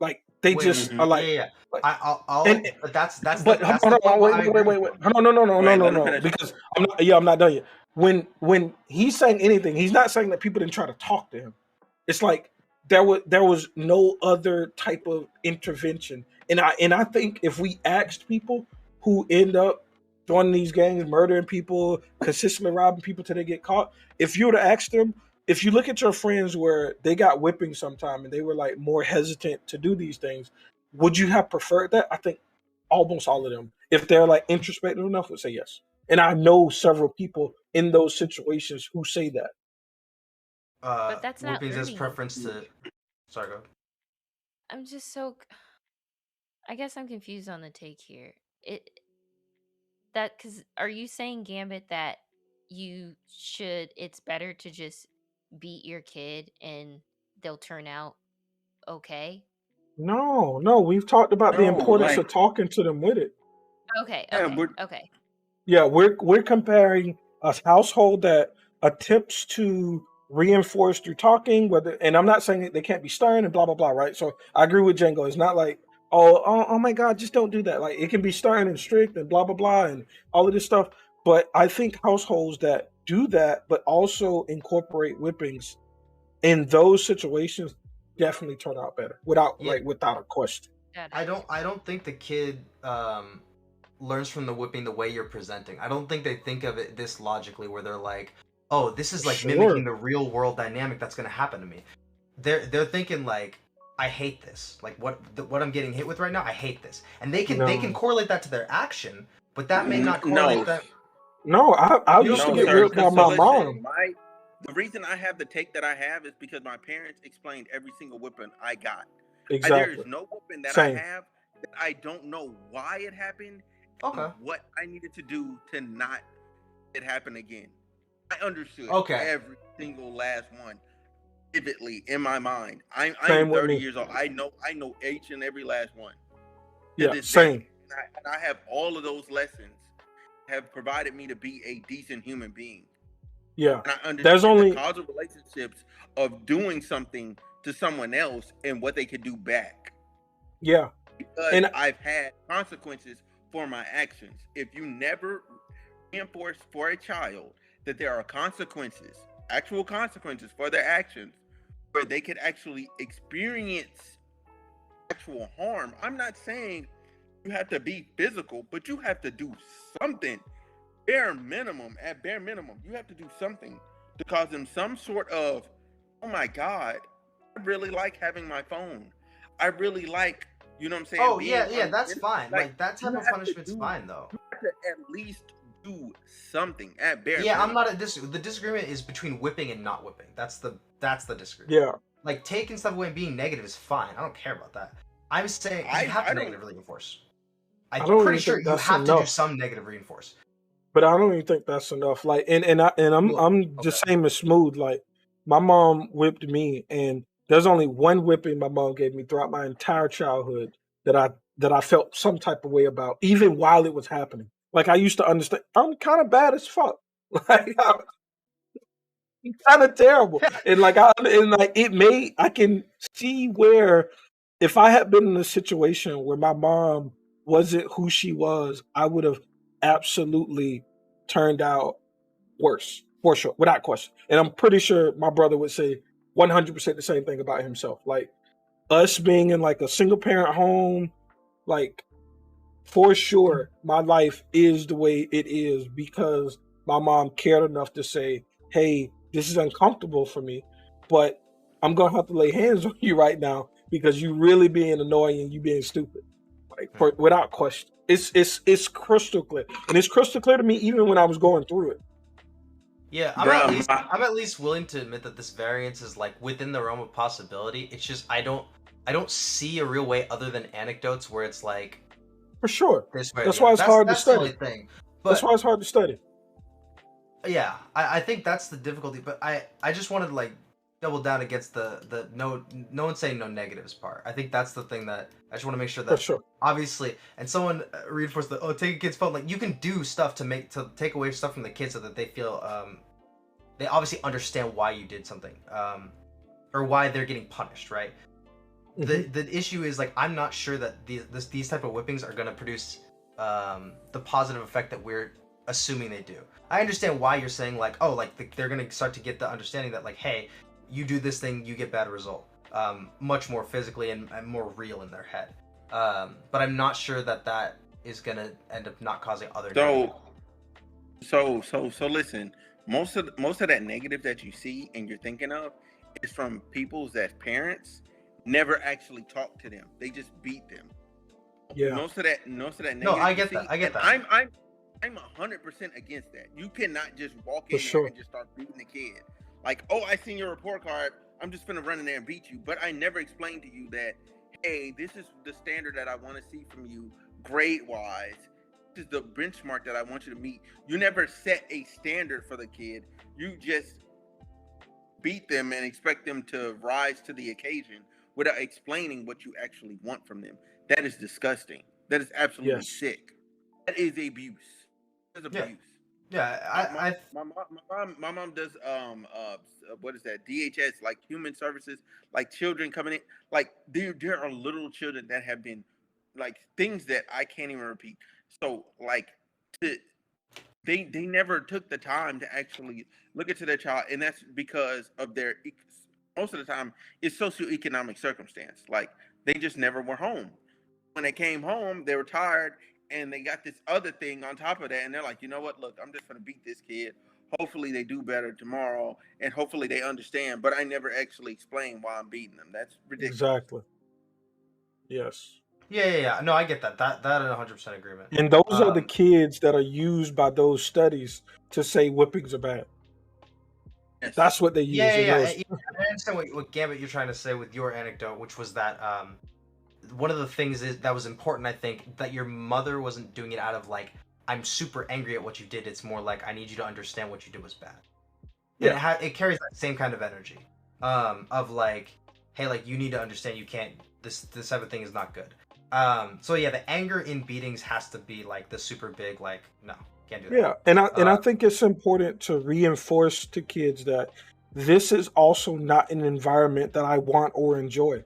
Speaker 3: like they
Speaker 5: Wait,
Speaker 3: just
Speaker 2: Mhm.
Speaker 3: are like,
Speaker 5: yeah.
Speaker 3: like
Speaker 5: I'll.
Speaker 3: and
Speaker 5: But that's
Speaker 3: but
Speaker 5: that's
Speaker 3: hold
Speaker 5: the
Speaker 3: on,
Speaker 5: point where I agree with
Speaker 3: wait.
Speaker 5: you.
Speaker 3: No, no, no, no, no,
Speaker 2: Wait,
Speaker 3: no,
Speaker 2: let him
Speaker 3: no.
Speaker 2: finish.
Speaker 3: Because I'm not done yet. When he's saying anything, he's not saying that people didn't try to talk to him. It's like there was no other type of intervention. And I think if we asked people who end up joining these gangs, murdering people, consistently robbing people till they get caught, if you were to ask them, if you look at your friends where they got whipping sometime and they were like more hesitant to do these things, would you have preferred that? I think almost all of them, if they're like introspective enough, would say yes. And I know several people in those situations who say that.
Speaker 4: But that's not
Speaker 5: Whippings as
Speaker 4: learning.
Speaker 5: preference to. Sorry, go.
Speaker 4: I'm just so. I guess I'm confused on the take here. Because are you saying, Gambit, that it's better to just beat your kid and they'll turn out okay?
Speaker 3: No, we've talked about the
Speaker 2: No,
Speaker 3: importance
Speaker 2: like
Speaker 3: of talking to them with it.
Speaker 4: Okay,
Speaker 2: yeah,
Speaker 4: okay, okay.
Speaker 3: Yeah, we're comparing a household that attempts to reinforce through talking, whether, and I'm not saying that they can't be stern and blah blah blah, right? So I agree with Django. It's not like, oh my God, just don't do that. Like it can be stern and strict and blah blah blah and all of this stuff. But I think households that do that, but also incorporate whippings in those situations, definitely turn out better
Speaker 5: Yeah,
Speaker 3: without a question.
Speaker 4: Got
Speaker 5: I
Speaker 4: it.
Speaker 5: don't. I don't think the kid learns from the whipping the way you're presenting. I don't think they think of it this logically, where they're like, "Oh, this is like mimicking
Speaker 3: Sure.
Speaker 5: the real world dynamic that's gonna happen to me." They're thinking like, "I hate this. Like what I'm getting hit with right now. I hate this," and they can
Speaker 3: No.
Speaker 5: correlate that to their action, but that may not correlate
Speaker 2: no,
Speaker 5: that.
Speaker 3: No, I
Speaker 5: You don't
Speaker 3: used to
Speaker 5: think
Speaker 2: no,
Speaker 3: get
Speaker 5: it
Speaker 2: sir.
Speaker 5: would?
Speaker 3: whipped by
Speaker 2: Because so
Speaker 3: my
Speaker 2: listen,
Speaker 3: mom.
Speaker 2: the reason I have the take that I have is because my parents explained every single whipping I got. There is
Speaker 3: Exactly.
Speaker 2: no whipping that I
Speaker 3: Same.
Speaker 2: have that I don't know why it happened
Speaker 5: Okay.
Speaker 2: and what I needed to do to not it happen again. I understood
Speaker 5: Okay.
Speaker 2: every single last one vividly in my mind. I'm
Speaker 3: Same with
Speaker 2: 30
Speaker 3: me.
Speaker 2: years old. I know each and every last one to
Speaker 3: Yeah,
Speaker 2: this
Speaker 3: same.
Speaker 2: day. And I have all of those lessons have provided me to be a decent human being.
Speaker 3: Yeah.
Speaker 2: And I
Speaker 3: There's
Speaker 2: understand the
Speaker 3: only
Speaker 2: causal relationships of doing something to someone else and what they could do back.
Speaker 3: yeah.
Speaker 2: Because
Speaker 3: And
Speaker 2: I've had consequences for my actions. If you never reinforce for a child that there are consequences, actual consequences for their actions, where they could actually experience actual harm, I'm not saying you have to be physical, but you have to do something. At bare minimum, you have to do something to cause them some sort of, oh my God, I really like having my phone. I really like, you know what I'm saying,
Speaker 5: Oh
Speaker 2: being
Speaker 5: yeah,
Speaker 2: on
Speaker 5: that's
Speaker 2: the
Speaker 5: fine.
Speaker 2: like
Speaker 5: Like that
Speaker 2: you
Speaker 5: type of
Speaker 2: have to
Speaker 5: punishment's
Speaker 2: do
Speaker 5: fine though.
Speaker 2: you have to at least do something at bare
Speaker 5: Yeah, I'm
Speaker 2: minimum.
Speaker 5: not the disagreement is between whipping and not whipping. That's the disagreement.
Speaker 3: yeah,
Speaker 5: Like taking stuff away and being negative is fine. I don't care about that. I'm saying you have
Speaker 2: I
Speaker 5: to
Speaker 2: don't
Speaker 5: negative reinforce.
Speaker 3: I
Speaker 5: I'm
Speaker 3: don't
Speaker 5: pretty
Speaker 3: even
Speaker 5: sure
Speaker 3: think
Speaker 5: you
Speaker 3: that's
Speaker 5: have to do
Speaker 3: enough.
Speaker 5: some negative reinforce.
Speaker 3: But I don't even think that's enough. Like, and
Speaker 5: Well,
Speaker 3: I'm the
Speaker 5: okay.
Speaker 3: same as Smooth. Like, my mom whipped me, and there's only one whipping my mom gave me throughout my entire childhood that I felt some type of way about, even while it was happening. Like, I used to understand I'm kind of bad as fuck. Like, kind of terrible. And I can see where if I had been in a situation where my mom wasn't who she was, I would have absolutely turned out worse for sure, without question. And I'm pretty sure my brother would say 100% the same thing about himself. Like us being in like a single parent home, like for sure, my life is the way it is because my mom cared enough to say, "Hey, this is uncomfortable for me, but I'm gonna have to lay hands on you right now because you really being annoying and you being stupid." Like without question, it's crystal clear, and it's crystal clear to me even when I was going through it.
Speaker 5: Yeah,
Speaker 2: Bruh,
Speaker 5: I'm at least willing to admit that this variance is like within the realm of possibility. It's just I don't see a real way other than anecdotes where it's like
Speaker 3: For sure,
Speaker 5: this way.
Speaker 3: that's
Speaker 5: Yeah,
Speaker 3: why it's hard to
Speaker 5: that's the only
Speaker 3: study.
Speaker 5: thing.
Speaker 3: That's
Speaker 5: But
Speaker 3: why it's hard to study.
Speaker 5: yeah, I think that's the difficulty. But I just wanted to like double down against the no one saying no negatives part. I think that's the thing that I just want to make sure
Speaker 3: For
Speaker 5: that
Speaker 3: sure,
Speaker 5: obviously, and someone reinforced the take a kid's phone. Like you can do stuff to take away stuff from the kids so that they feel they obviously understand why you did something or why they're getting punished, right? The issue is like I'm not sure that these type of whippings are gonna produce the positive effect that we're assuming they do. I understand why you're saying like, oh, like they're gonna start to get the understanding that like, hey, you do this thing, you get bad result, much more physically and more real in their head. But I'm not sure that is gonna end up not causing other.
Speaker 2: So listen. Most of that negative that you see and you're thinking of is from people's that parents never actually talk to them. They just beat them.
Speaker 3: yeah,
Speaker 2: Most of that negative.
Speaker 5: No, I
Speaker 2: you
Speaker 5: get
Speaker 2: see,
Speaker 5: that. I get
Speaker 2: and
Speaker 5: that.
Speaker 2: I'm 100% against that. You cannot just walk
Speaker 3: for
Speaker 2: in there
Speaker 3: sure.
Speaker 2: and just start beating the kid. Like, oh, I seen your report card. I'm just gonna run in there and beat you. But I never explained to you that, hey, this is the standard that I want to see from you, grade wise. This is the benchmark that I want you to meet. You never set a standard for the kid. You just beat them and expect them to rise to the occasion without explaining what you actually want from them. That is disgusting. That is absolutely
Speaker 3: Yes,
Speaker 2: sick. That is abuse. That's
Speaker 5: Yeah,
Speaker 2: abuse.
Speaker 5: yeah.
Speaker 2: My mom does what is that, DHS, like human services, like children coming in, like there are little children that have been like things that I can't even repeat. So like to, they never took the time to actually look into their child, and that's because of their most of the time it's socioeconomic circumstance. Like they just never were home. When they came home, they were tired, and they got this other thing on top of that, and they're like, you know what? Look, I'm just gonna beat this kid. Hopefully they do better tomorrow, and hopefully they understand. But I never actually explain why I'm beating them. That's ridiculous.
Speaker 3: exactly. Yes.
Speaker 5: Yeah. No, I get that. That 100% agreement.
Speaker 3: And those are the
Speaker 5: Um,
Speaker 3: kids that are used by those studies to say whippings are bad.
Speaker 2: Yes.
Speaker 3: That's what they use in those.
Speaker 5: I understand what Gambit you're trying to say with your anecdote, which was that one of the things that was important, I think, that your mother wasn't doing it out of like, I'm super angry at what you did. It's more like, I need you to understand what you did was bad.
Speaker 3: Yeah.
Speaker 5: And it carries that same kind of energy of like, hey, like you need to understand you can't, this type of thing is not good. So yeah, the anger in beatings has to be like the super big, like, no, can't do that.
Speaker 3: Yeah, and I think it's important to reinforce to kids that this is also not an environment that I want or enjoy.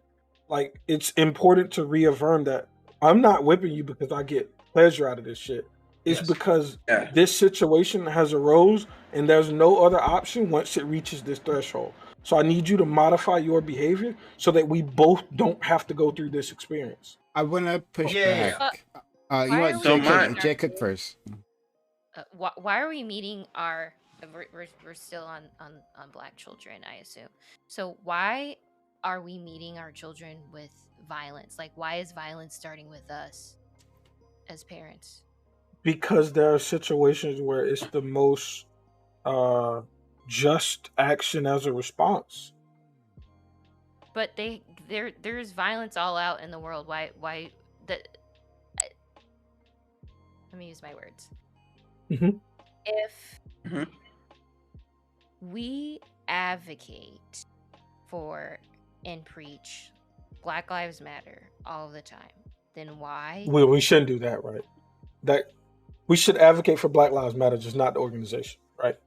Speaker 3: Like it's important to reaffirm that I'm not whipping you because I get pleasure out of this shit. It's
Speaker 5: Yes.
Speaker 3: because
Speaker 2: Yeah.
Speaker 3: this situation has arose and there's no other option once it reaches this threshold. So I need you to modify your behavior so that we both don't have to go through this experience.
Speaker 1: I want to push
Speaker 5: Yeah.
Speaker 1: back. You
Speaker 4: Why
Speaker 1: want
Speaker 4: are
Speaker 2: So
Speaker 4: we
Speaker 2: mine-
Speaker 4: meeting our
Speaker 1: Jay cook
Speaker 4: kids-
Speaker 1: first.
Speaker 4: Why are we meeting our? We're still on black children, I assume. So why are we meeting our children with violence? Like, why is violence starting with us as parents?
Speaker 3: Because there are situations where it's the most just action as a response.
Speaker 4: But there's violence all out in the world. Why that? Let me use my words.
Speaker 3: Mhm.
Speaker 4: If
Speaker 2: Mhm.
Speaker 4: we advocate for and preach Black Lives Matter all the time, then why?
Speaker 3: We shouldn't do that, right? That we should advocate for Black Lives Matter, just not the organization, right?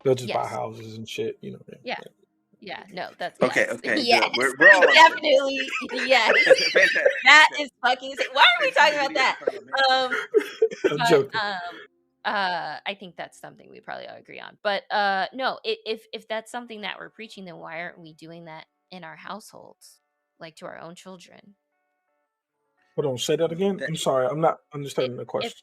Speaker 3: They'll just buy
Speaker 4: Yes.
Speaker 3: houses and shit, you know.
Speaker 4: Yeah. Yeah. No, that's
Speaker 2: Okay,
Speaker 4: yes.
Speaker 2: okay,
Speaker 4: Yes.
Speaker 2: good. We're all on the same.
Speaker 4: Definitely. Yes.
Speaker 2: Fantastic.
Speaker 4: That
Speaker 2: Okay.
Speaker 4: is fucking insane. Why are we
Speaker 2: Let's see
Speaker 4: talking
Speaker 2: the
Speaker 4: about
Speaker 2: video in
Speaker 4: that?
Speaker 2: Parliament.
Speaker 3: I'm
Speaker 4: But
Speaker 3: joking.
Speaker 4: I think that's something we probably all agree on. But no, if that's something that we're preaching, then why aren't we doing that in our households, like to our own children?
Speaker 3: Hold on, say that again.
Speaker 2: That,
Speaker 3: I'm sorry, I'm not
Speaker 4: I-
Speaker 3: understanding the
Speaker 4: If
Speaker 3: question.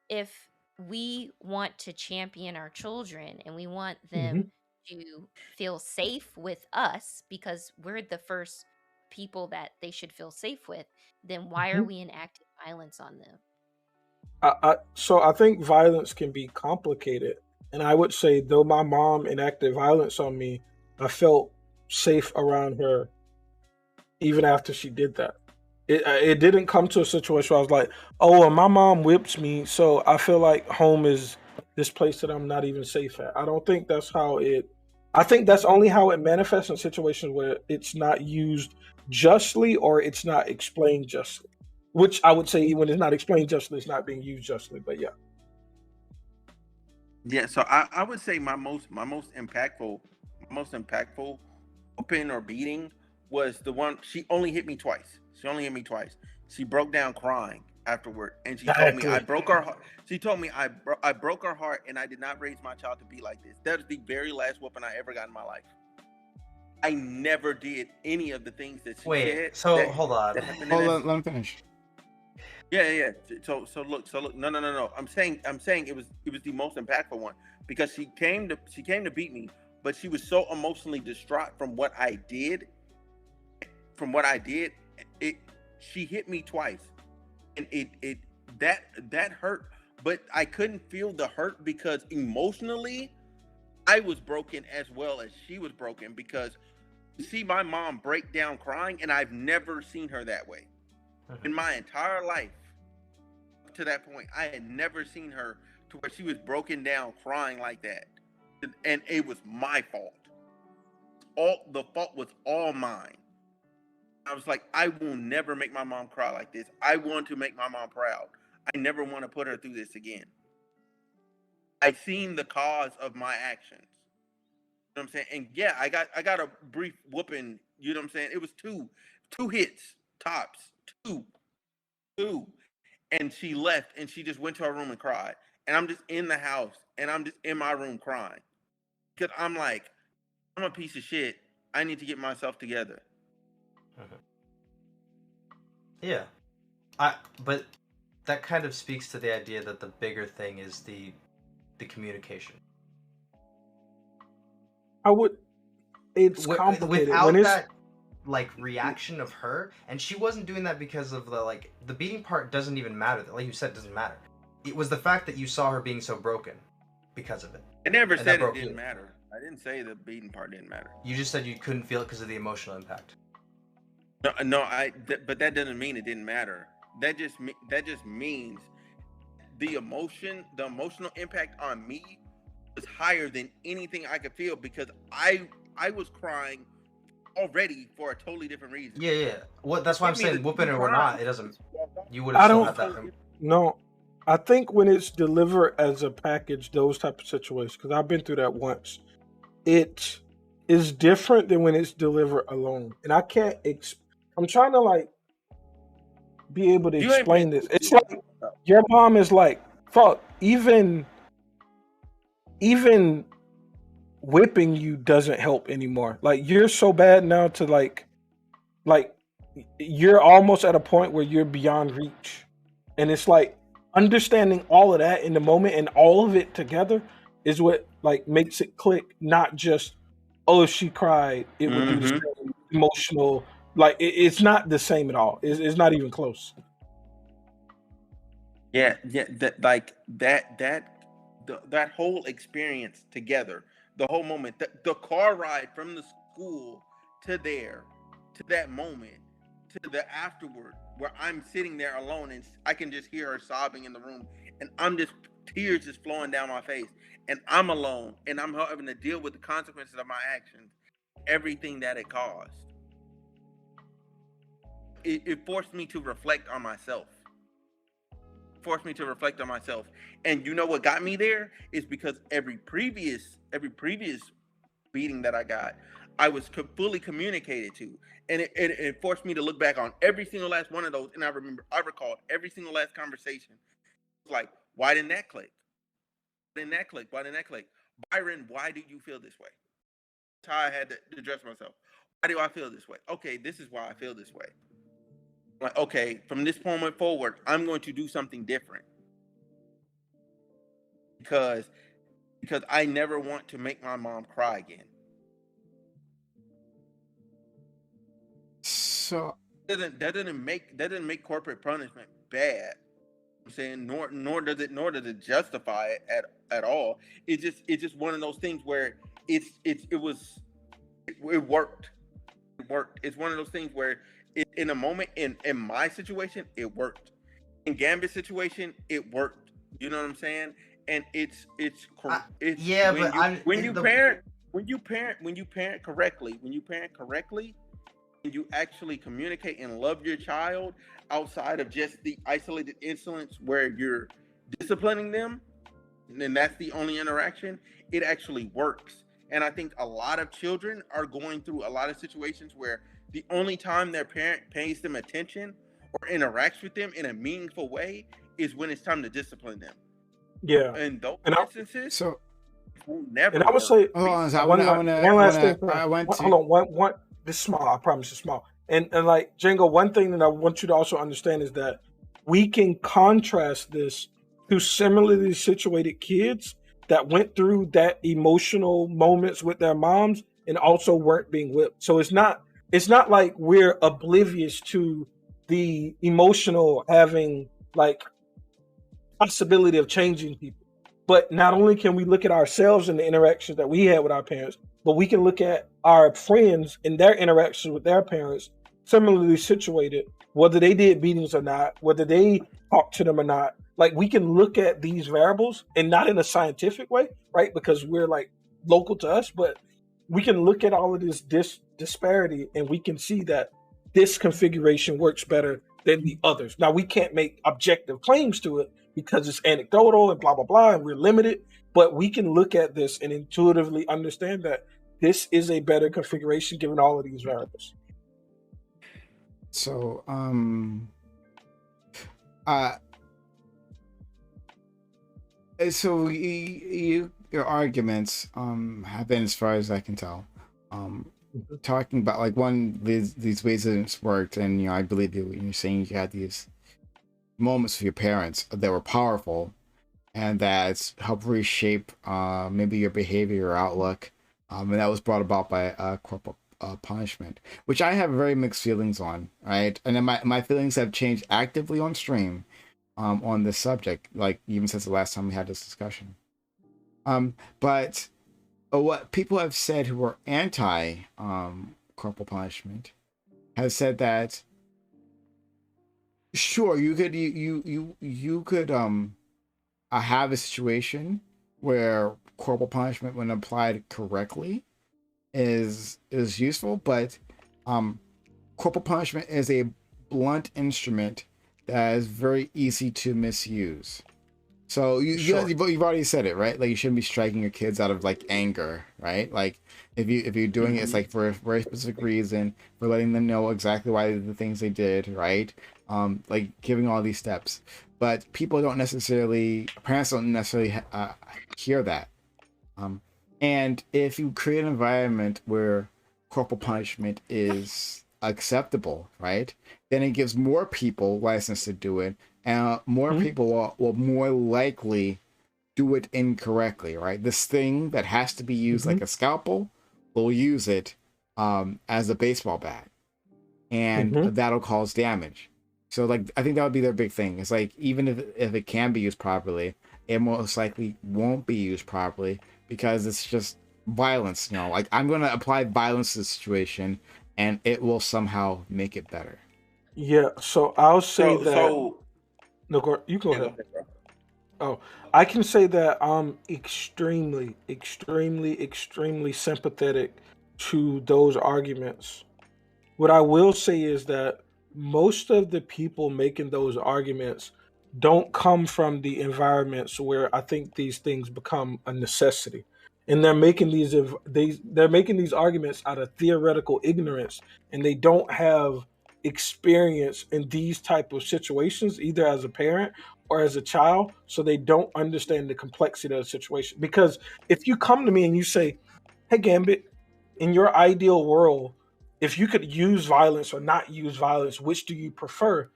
Speaker 4: if we want to champion our children and we want
Speaker 3: Hmm.
Speaker 4: them to feel safe with us because we're the first people that they should feel safe with, then why are
Speaker 3: Hmm.
Speaker 4: we enacting violence on them?
Speaker 3: So I think violence can be complicated, and I would say though my mom enacted violence on me, I felt safe around her even after she did that. It didn't come to a situation where I was like, oh, well, my mom whips me, so I feel like home is this place that I'm not even safe at. I don't think that's how it. I think that's only how it manifests in situations where it's not used justly or it's not explained justly. Which I would say, when it's not explained justly, it's not being used justly. But yeah.
Speaker 2: yeah, so I would say my most impactful whooping or beating was the one. She only hit me twice. She broke down crying afterward, and she told me I
Speaker 3: Exactly.
Speaker 2: broke her heart. She told me I broke her heart, and I did not raise my child to be like this. That was the very last whooping I ever got in my life. I never did any of the things that she
Speaker 5: Wait,
Speaker 2: said.
Speaker 5: so hold on.
Speaker 2: That happened in
Speaker 1: Hold
Speaker 2: that.
Speaker 1: on, let me finish.
Speaker 2: Yeah. So look. No. I'm saying it was the most impactful one because she came to beat me, but she was so emotionally distraught from what I did. It she hit me twice, and it that hurt, but I couldn't feel the hurt because emotionally I was broken as well as she was broken because see my mom break down crying, and I've never seen her that way in my entire life. To that point, I had never seen her to where she was broken down crying like that. And it was my fault. All the fault was all mine. I was like, I will never make my mom cry like this. I want to make my mom proud. I never want to put her through this again. I've seen the cause of my actions. You know what I'm saying? And yeah, I got a brief whooping, you know what I'm saying? It was two hits, tops, two, two. And she left and she just went to her room and cried. And I'm just in the house and I'm just in my room crying. Because I'm like, I'm a piece of shit. I need to get myself together.
Speaker 5: Yeah, but that kind of speaks to the idea that the bigger thing is the communication.
Speaker 3: It's complicated when
Speaker 5: Without
Speaker 3: it's.
Speaker 5: that like reaction of her, and she wasn't doing that because of the beating part doesn't even matter. Like you said, it doesn't matter. It was the fact that you saw her being so broken because of it.
Speaker 2: I never
Speaker 5: And
Speaker 2: said
Speaker 5: that
Speaker 2: it
Speaker 5: broke
Speaker 2: didn't
Speaker 5: you.
Speaker 2: matter. I didn't say the beating part didn't matter.
Speaker 5: You just said you couldn't feel it because of the emotional impact.
Speaker 2: No, but that doesn't mean it didn't matter. That just means the emotional impact on me was higher than anything I could feel because I was crying already for a totally different reason.
Speaker 5: Yeah. What? That's why I'm saying whooping it or not, it doesn't. You would
Speaker 3: I
Speaker 5: have still
Speaker 3: don't.
Speaker 5: had that.
Speaker 3: No, I think when it's delivered as a package, those type of situations, because I've been through that once, it is different than when it's delivered alone. And I can't. I'm trying to like be able to
Speaker 2: You ain't been.
Speaker 3: explain this. It's like your mom is like, fuck. Even whipping you doesn't help anymore. Like you're so bad now to like you're almost at a point where you're beyond reach. And it's like understanding all of that in the moment and all of it together is what like makes it click, not just oh if she cried, it would do the same emotional like it's not the same at all. It's not even close.
Speaker 2: Yeah. That whole experience together, the whole moment, the car ride from the school to there, to that moment, to the afterward, where I'm sitting there alone and I can just hear her sobbing in the room, and I'm just tears just flowing down my face, and I'm alone, and I'm having to deal with the consequences of my actions, everything that it caused. It forced me to reflect on myself. forced me to reflect on myself. And you know what got me there is because every previous beating that I got, I was fully communicated to, and it forced me to look back on every single last one of those. And I recalled every single last conversation. It was like, why didn't that click? Why didn't that click? Why didn't that click? Byron, why do you feel this way? That's how I had to address myself. Why do I feel this way? Okay, this is why I feel this way. Like, okay, from this moment forward, I'm going to do something different because I never want to make my mom cry again.
Speaker 1: So
Speaker 2: That doesn't make corporate punishment bad. I'm saying nor does it justify it at all. It's just one of those things where it worked. It worked. It's one of those things where in a moment in my situation it worked. In Gambit's situation it worked. You know what I'm saying? And it's
Speaker 5: yeah,
Speaker 2: when you parent correctly, and you actually communicate and love your child outside of just the isolated incidents where you're disciplining them, and that's the only interaction, it actually works. And I think a lot of children are going through a lot of situations where the only time their parent pays them attention or interacts with them in a meaningful way is when it's time to discipline them.
Speaker 3: Yeah.
Speaker 2: And those
Speaker 3: And
Speaker 2: instances
Speaker 1: so
Speaker 2: will never
Speaker 3: And I would
Speaker 2: work.
Speaker 3: say
Speaker 1: hold on. So
Speaker 3: one last thing.
Speaker 1: I went to.
Speaker 3: Hold on. One. This is small. I promise it's small. And like Django, one thing that I want you to also understand is that we can contrast this to similarly situated kids that went through that emotional moments with their moms and also weren't being whipped. So it's not like we're oblivious to the emotional having like possibility of changing people. But not only can we look at ourselves and the interactions that we had with our parents, but we can look at our friends and their interactions with their parents, similarly situated, whether they did beatings or not, whether they talked to them or not. Like we can look at these variables and not in a scientific way, right? Because we're like local to us, but we can look at all of this disparity and we can see that this configuration works better than the others. Now we can't make objective claims to it because it's anecdotal and blah, blah, blah, and we're limited, but we can look at this and intuitively understand that this is a better configuration given all of these variables.
Speaker 1: So so your arguments have been, as far as I can tell, talking about like these ways that it's worked, and I believe you when you're saying you had these moments with your parents that were powerful and that helped reshape maybe your behavior, your outlook, and that was brought about by corporal punishment, which I have very mixed feelings on, right? And then my feelings have changed actively on stream on this subject, like even since the last time we had this discussion. But what people have said who are anti corporal punishment have said that sure, you could have a situation where corporal punishment, when applied correctly, is useful, but corporal punishment is a blunt instrument that is very easy to misuse. So you've already said it, right? Like you shouldn't be striking your kids out of like anger, right? Like if you're doing it, it's like for a very specific reason, for letting them know exactly why they did the things they did, right? Like giving all these steps. But parents don't necessarily hear that. And if you create an environment where corporal punishment is acceptable, right, then it gives more people license to do it, and more people will more likely do it incorrectly, right? This thing that has to be used like a scalpel will use it as a baseball bat, and that'll cause damage. So like I think that would be their big thing. It's like even if it can be used properly, it most likely won't be used properly because it's just violence. Like I'm going to apply violence to the situation and it will somehow make it better.
Speaker 3: Yeah, so I'll say that.
Speaker 2: So
Speaker 3: No, you go ahead.
Speaker 2: bro.
Speaker 3: Oh, I can say that I'm extremely, extremely, extremely sympathetic to those arguments. What I will say is that most of the people making those arguments don't come from the environments where I think these things become a necessity. And they're making they're making these arguments out of theoretical ignorance, and they don't have experience in these type of situations either as a parent or as a child, so they don't understand the complexity of the situation. Because if you come to me and you say, "Hey Gambit, in your ideal world, if you could use violence or not use violence, which do you prefer?"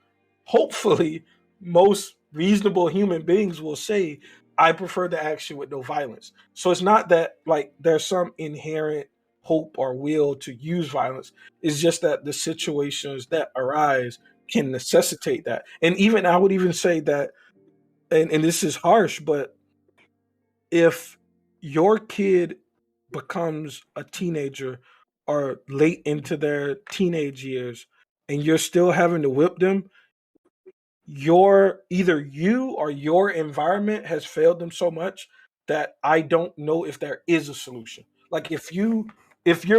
Speaker 3: Hopefully, most reasonable human beings will say, I prefer the action with no violence. So it's not that like there's some inherent hope or will to use violence. It's just that the situations that arise can necessitate that. And even I would even say that, and this is harsh, but if your kid becomes a teenager or late into their teenage years and you're still having to whip them, your either you or your environment has failed them so much that I don't know if there is a solution. Like if you're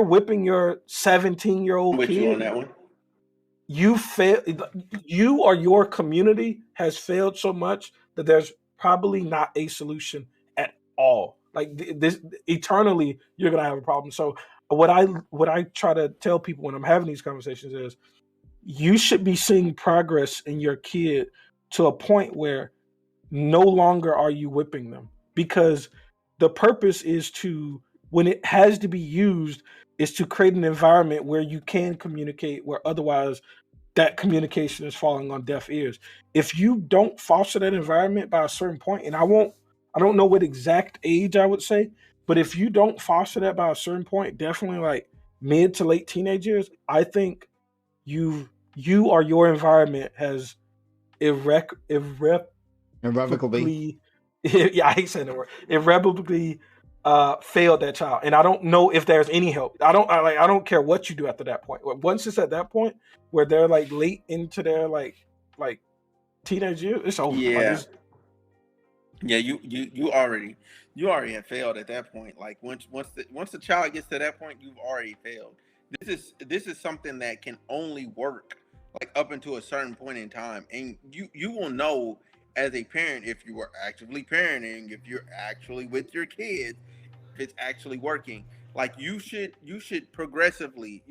Speaker 3: whipping your 17-year-old
Speaker 2: with you on
Speaker 3: kid,
Speaker 2: that one.
Speaker 3: you fail you or your community has failed so much that there's probably not a solution at all. Like this eternally you're going to have a problem. So what I try to tell people when I'm having these conversations is you should be seeing progress in your kid to a point where no longer are you whipping them, because the purpose is to, when it has to be used, is to create an environment where you can communicate, where otherwise that communication is falling on deaf ears. If you don't foster that environment by a certain point, and I don't know what exact age I would say, but if you don't foster that by a certain point, definitely like mid to late teenage years, I think you or your environment has
Speaker 1: Irrevocably.
Speaker 3: yeah, I hate saying the word, irrevocably failed that child. And I don't know if there's any help. I don't care what you do after that point. Once it's at that point where they're like late into their like teenage years, it's over. Like,
Speaker 2: Yeah, yeah. You already have failed at that point. Like once the child gets to that point, you've already failed. This is something that can only work like up until a certain point in time, and you will know as a parent if you are actively parenting, if you're actually with your kids, if it's actually working. Like you should progressively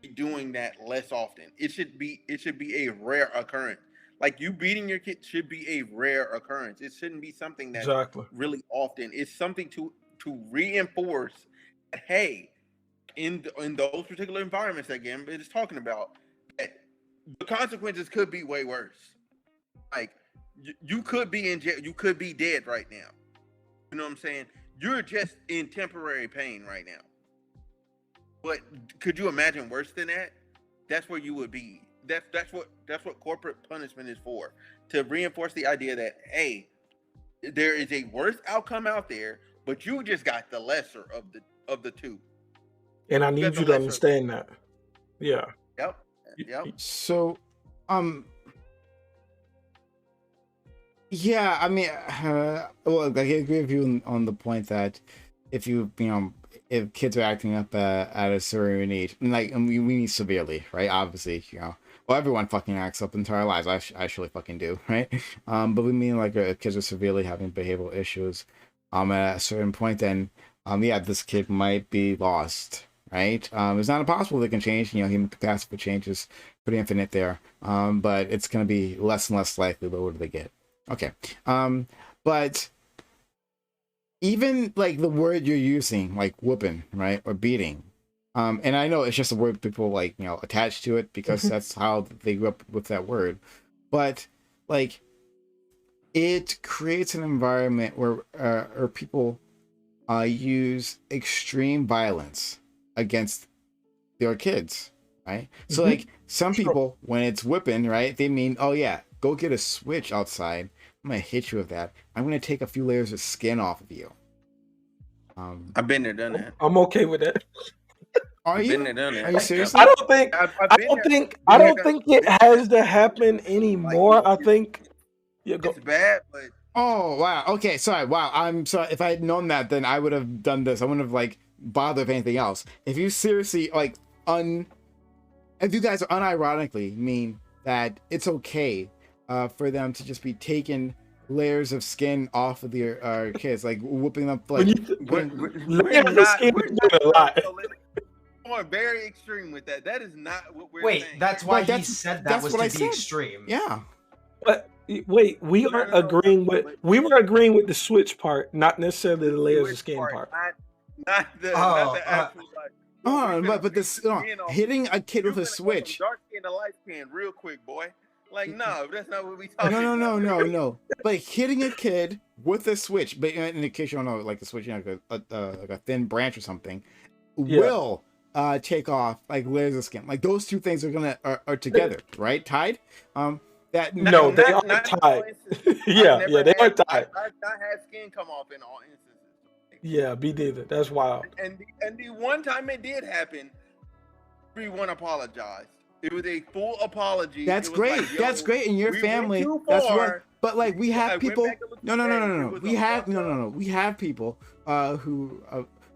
Speaker 2: be doing that less often. It should be a rare occurrence. Like you beating your kid should be a rare occurrence. It shouldn't be something that's
Speaker 3: exactly.
Speaker 2: really often. It's something to reinforce that, hey, in those particular environments that Gambit is talking about, that the consequences could be way worse. Like you could be in jail, you could be dead right now. You know what I'm saying? You're just in temporary pain right now. But could you imagine worse than that? That's where you would be. That's what corporate punishment is for. To reinforce the idea that, hey, there is a worse outcome out there, but you just got the lesser of the two.
Speaker 3: And I
Speaker 2: You got
Speaker 3: need
Speaker 2: the
Speaker 3: you to
Speaker 2: lesser of the two.
Speaker 3: understand that. Yeah.
Speaker 2: Yep. Yep.
Speaker 1: So, yeah, I mean, well, I agree with you on the point that if if kids are acting up at a certain age, like, we mean severely, right? Obviously, well, everyone fucking acts up into our lives. I surely fucking do, right? But we mean like kids are severely having behavioral issues, at a certain point, then, yeah, this kid might be lost, right? It's not impossible they can change. Human capacity for change is pretty infinite there. But it's gonna be less and less likely the older they get. Okay. But even like the word you're using, like whooping, right, or beating, and I know it's just a word people like attach to it because that's how they grew up with that word, but like it creates an environment where people use extreme violence against their kids, right? So like some people, when it's whipping, right, they mean, oh yeah, go get a switch outside. I'm gonna hit you with that. I'm gonna take a few layers of skin off of you.
Speaker 2: I've been there, done that.
Speaker 3: I'm okay with that.
Speaker 1: Are
Speaker 2: I've been
Speaker 1: you?
Speaker 2: there, done that.
Speaker 1: Are you serious?
Speaker 3: I don't think
Speaker 2: I've
Speaker 3: I
Speaker 2: been
Speaker 3: don't
Speaker 2: there.
Speaker 3: think
Speaker 2: Been
Speaker 3: I
Speaker 2: there,
Speaker 3: don't think it has to happen anymore. I think yeah, go.
Speaker 2: It's bad, but
Speaker 1: Oh wow. Okay. Sorry. Wow. I'm sorry. If I had known that, then I would have done this. I wouldn't have like bothered with anything else. If you seriously if you guys are unironically mean that it's okay for them to just be taking layers of skin off of their kids, like whooping them,
Speaker 3: When
Speaker 1: like
Speaker 3: you
Speaker 2: We're
Speaker 3: layers of
Speaker 2: not.
Speaker 3: skin
Speaker 2: We're
Speaker 3: is doing a lot.
Speaker 2: going very extreme with that. That is not what we're
Speaker 5: Wait,
Speaker 2: saying.
Speaker 5: that's why
Speaker 1: Right,
Speaker 5: he
Speaker 1: that's-
Speaker 5: said that
Speaker 1: that's
Speaker 5: was
Speaker 1: what
Speaker 5: to
Speaker 1: I
Speaker 5: be
Speaker 1: said.
Speaker 5: extreme.
Speaker 1: Yeah.
Speaker 3: But wait, we
Speaker 2: No,
Speaker 3: aren't
Speaker 2: no, no,
Speaker 3: agreeing
Speaker 2: no,
Speaker 3: with
Speaker 2: but-
Speaker 3: we were agreeing with the switch part, not necessarily the layers of
Speaker 2: Which
Speaker 3: skin part.
Speaker 2: not the
Speaker 5: Oh,
Speaker 2: actual like. Yo, we
Speaker 1: But
Speaker 2: finna
Speaker 1: this
Speaker 2: beat the skin off.
Speaker 1: hitting a kid
Speaker 2: You
Speaker 1: with a
Speaker 2: finna go
Speaker 1: switch.
Speaker 2: from dark skin to light skin real quick, boy. Like, no, that's not what we talking
Speaker 1: No,
Speaker 2: about.
Speaker 1: no. But hitting a kid with a switch, but in the case you don't know, like the switch, you know, like a thin branch or something, will take off like layers of skin. Like those two things are together, right? Tied. That
Speaker 3: No, they are tied. Yeah, they are tied.
Speaker 2: I've not had skin come off in all instances.
Speaker 3: Yeah, me neither. That's wild.
Speaker 2: And the one time it did happen, everyone apologized. It was a full apology.
Speaker 1: That's
Speaker 2: It was
Speaker 1: great.
Speaker 2: like, yo,
Speaker 1: That's great in your
Speaker 2: we went
Speaker 1: family.
Speaker 2: too
Speaker 1: That's
Speaker 2: far.
Speaker 1: what. But like we
Speaker 2: I
Speaker 1: have
Speaker 2: went
Speaker 1: people.
Speaker 2: back and looked
Speaker 1: No.
Speaker 2: at it. It was
Speaker 1: We
Speaker 2: a
Speaker 1: have
Speaker 2: fucked
Speaker 1: no.
Speaker 2: up.
Speaker 1: We have people who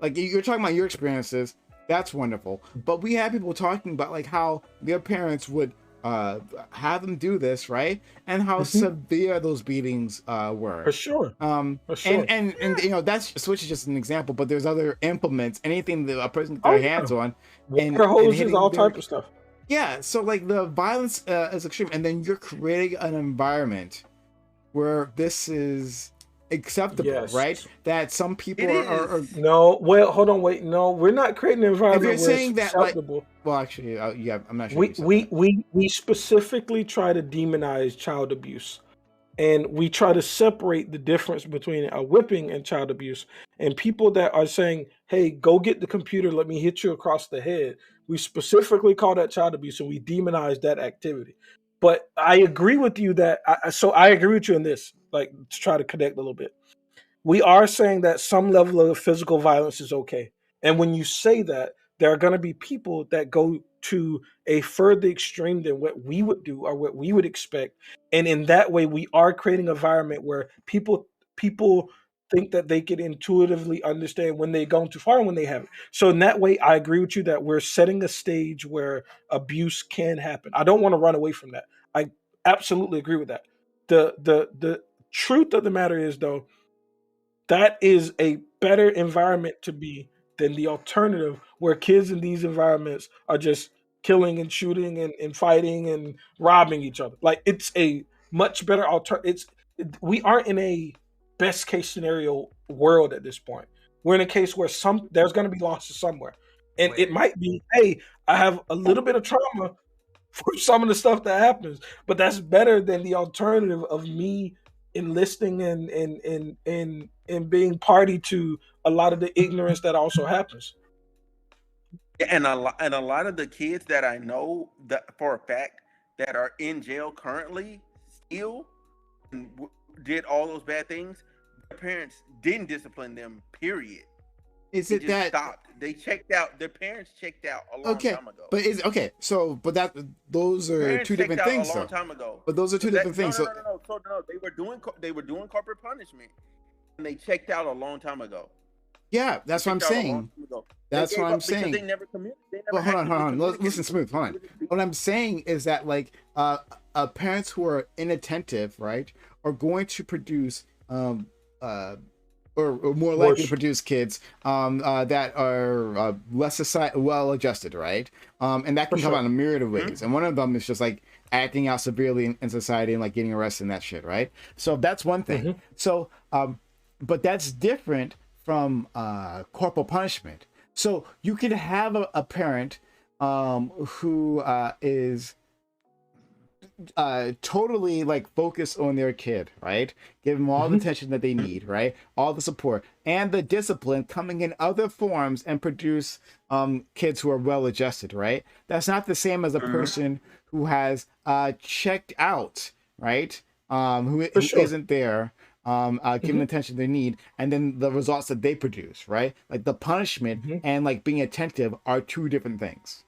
Speaker 1: like you're talking about your experiences. That's wonderful. But we have people talking about like how their parents would have them do this, right? And how severe those beatings were.
Speaker 3: For sure. For sure.
Speaker 1: And you know that's Switch is just an example, but there's other implements, anything that a person can get their hands on,
Speaker 3: water hoses,
Speaker 1: hitting
Speaker 3: all
Speaker 1: their-
Speaker 3: type of stuff.
Speaker 1: Yeah, so like the violence is extreme, and then you're creating an environment where this is acceptable,
Speaker 3: Yes.
Speaker 1: right? That some people
Speaker 2: It
Speaker 1: are
Speaker 2: is.
Speaker 3: No, well, hold on, wait. No, we're not creating an environment
Speaker 1: you're
Speaker 3: where
Speaker 1: saying
Speaker 3: it's
Speaker 1: that, like-
Speaker 3: acceptable.
Speaker 1: well, actually, yeah, I'm not sure.
Speaker 3: We specifically try to demonize child abuse, and we try to separate the difference between a whipping and child abuse. And people that are saying, "Hey, go get the computer, let me hit you across the head," we specifically call that child abuse, and we demonize that activity. But I agree with you that I agree with you in this, like to try to connect a little bit. We are saying that some level of physical violence is okay. And when you say that, there are going to be people that go to a further extreme than what we would do or what we would expect. And in that way, we are creating an environment where people think that they can intuitively understand when they've gone too far and when they haven't. So in that way, I agree with you that we're setting a stage where abuse can happen. I don't want to run away from that. I absolutely agree with that. The truth of the matter is, though, that is a better environment to be than the alternative where kids in these environments are just killing and shooting and fighting and robbing each other. Like it's a much better alternative. We aren't in a best case scenario world at this point. We're in a case where there's going to be losses somewhere. And it might be, hey, I have a little bit of trauma for some of the stuff that happens, but that's better than the alternative of me enlisting and being party to a lot of the ignorance that also happens.
Speaker 2: And a lot of the kids that I know that for a fact that are in jail currently still did all those bad things, their parents didn't discipline them, period.
Speaker 1: Is
Speaker 2: They
Speaker 1: it
Speaker 2: just
Speaker 1: that
Speaker 2: stopped. They checked out. Their parents checked out a long time ago.
Speaker 1: But is okay? So, but those are
Speaker 2: Parents
Speaker 1: two
Speaker 2: checked
Speaker 1: different
Speaker 2: out
Speaker 1: things,
Speaker 2: a long
Speaker 1: though.
Speaker 2: time ago.
Speaker 1: But those are two different things.
Speaker 2: No. They were doing corporate punishment, and they checked out a long time ago.
Speaker 1: Yeah, that's what I'm saying. That's what I'm saying.
Speaker 2: They never committed.
Speaker 1: Well, hold on. Listen, Smooth. Hold on. What I'm saying is that like parents who are inattentive, right, are going to produce or more likely to produce kids that are less well adjusted, right? And that can come out in a myriad of ways. And one of them is just like acting out severely in society and like getting arrested and that shit, right? So that's one thing. So, but that's different from corporal punishment. So you could have a parent who is totally like focused on their kid, right? Give them all the attention that they need, right? All the support and the discipline coming in other forms and produce kids who are well adjusted, right? That's not the same as a person who has checked out, right? Who isn't there giving the attention they need, and then the results that they produce, right? Like the punishment and like being attentive are two different things.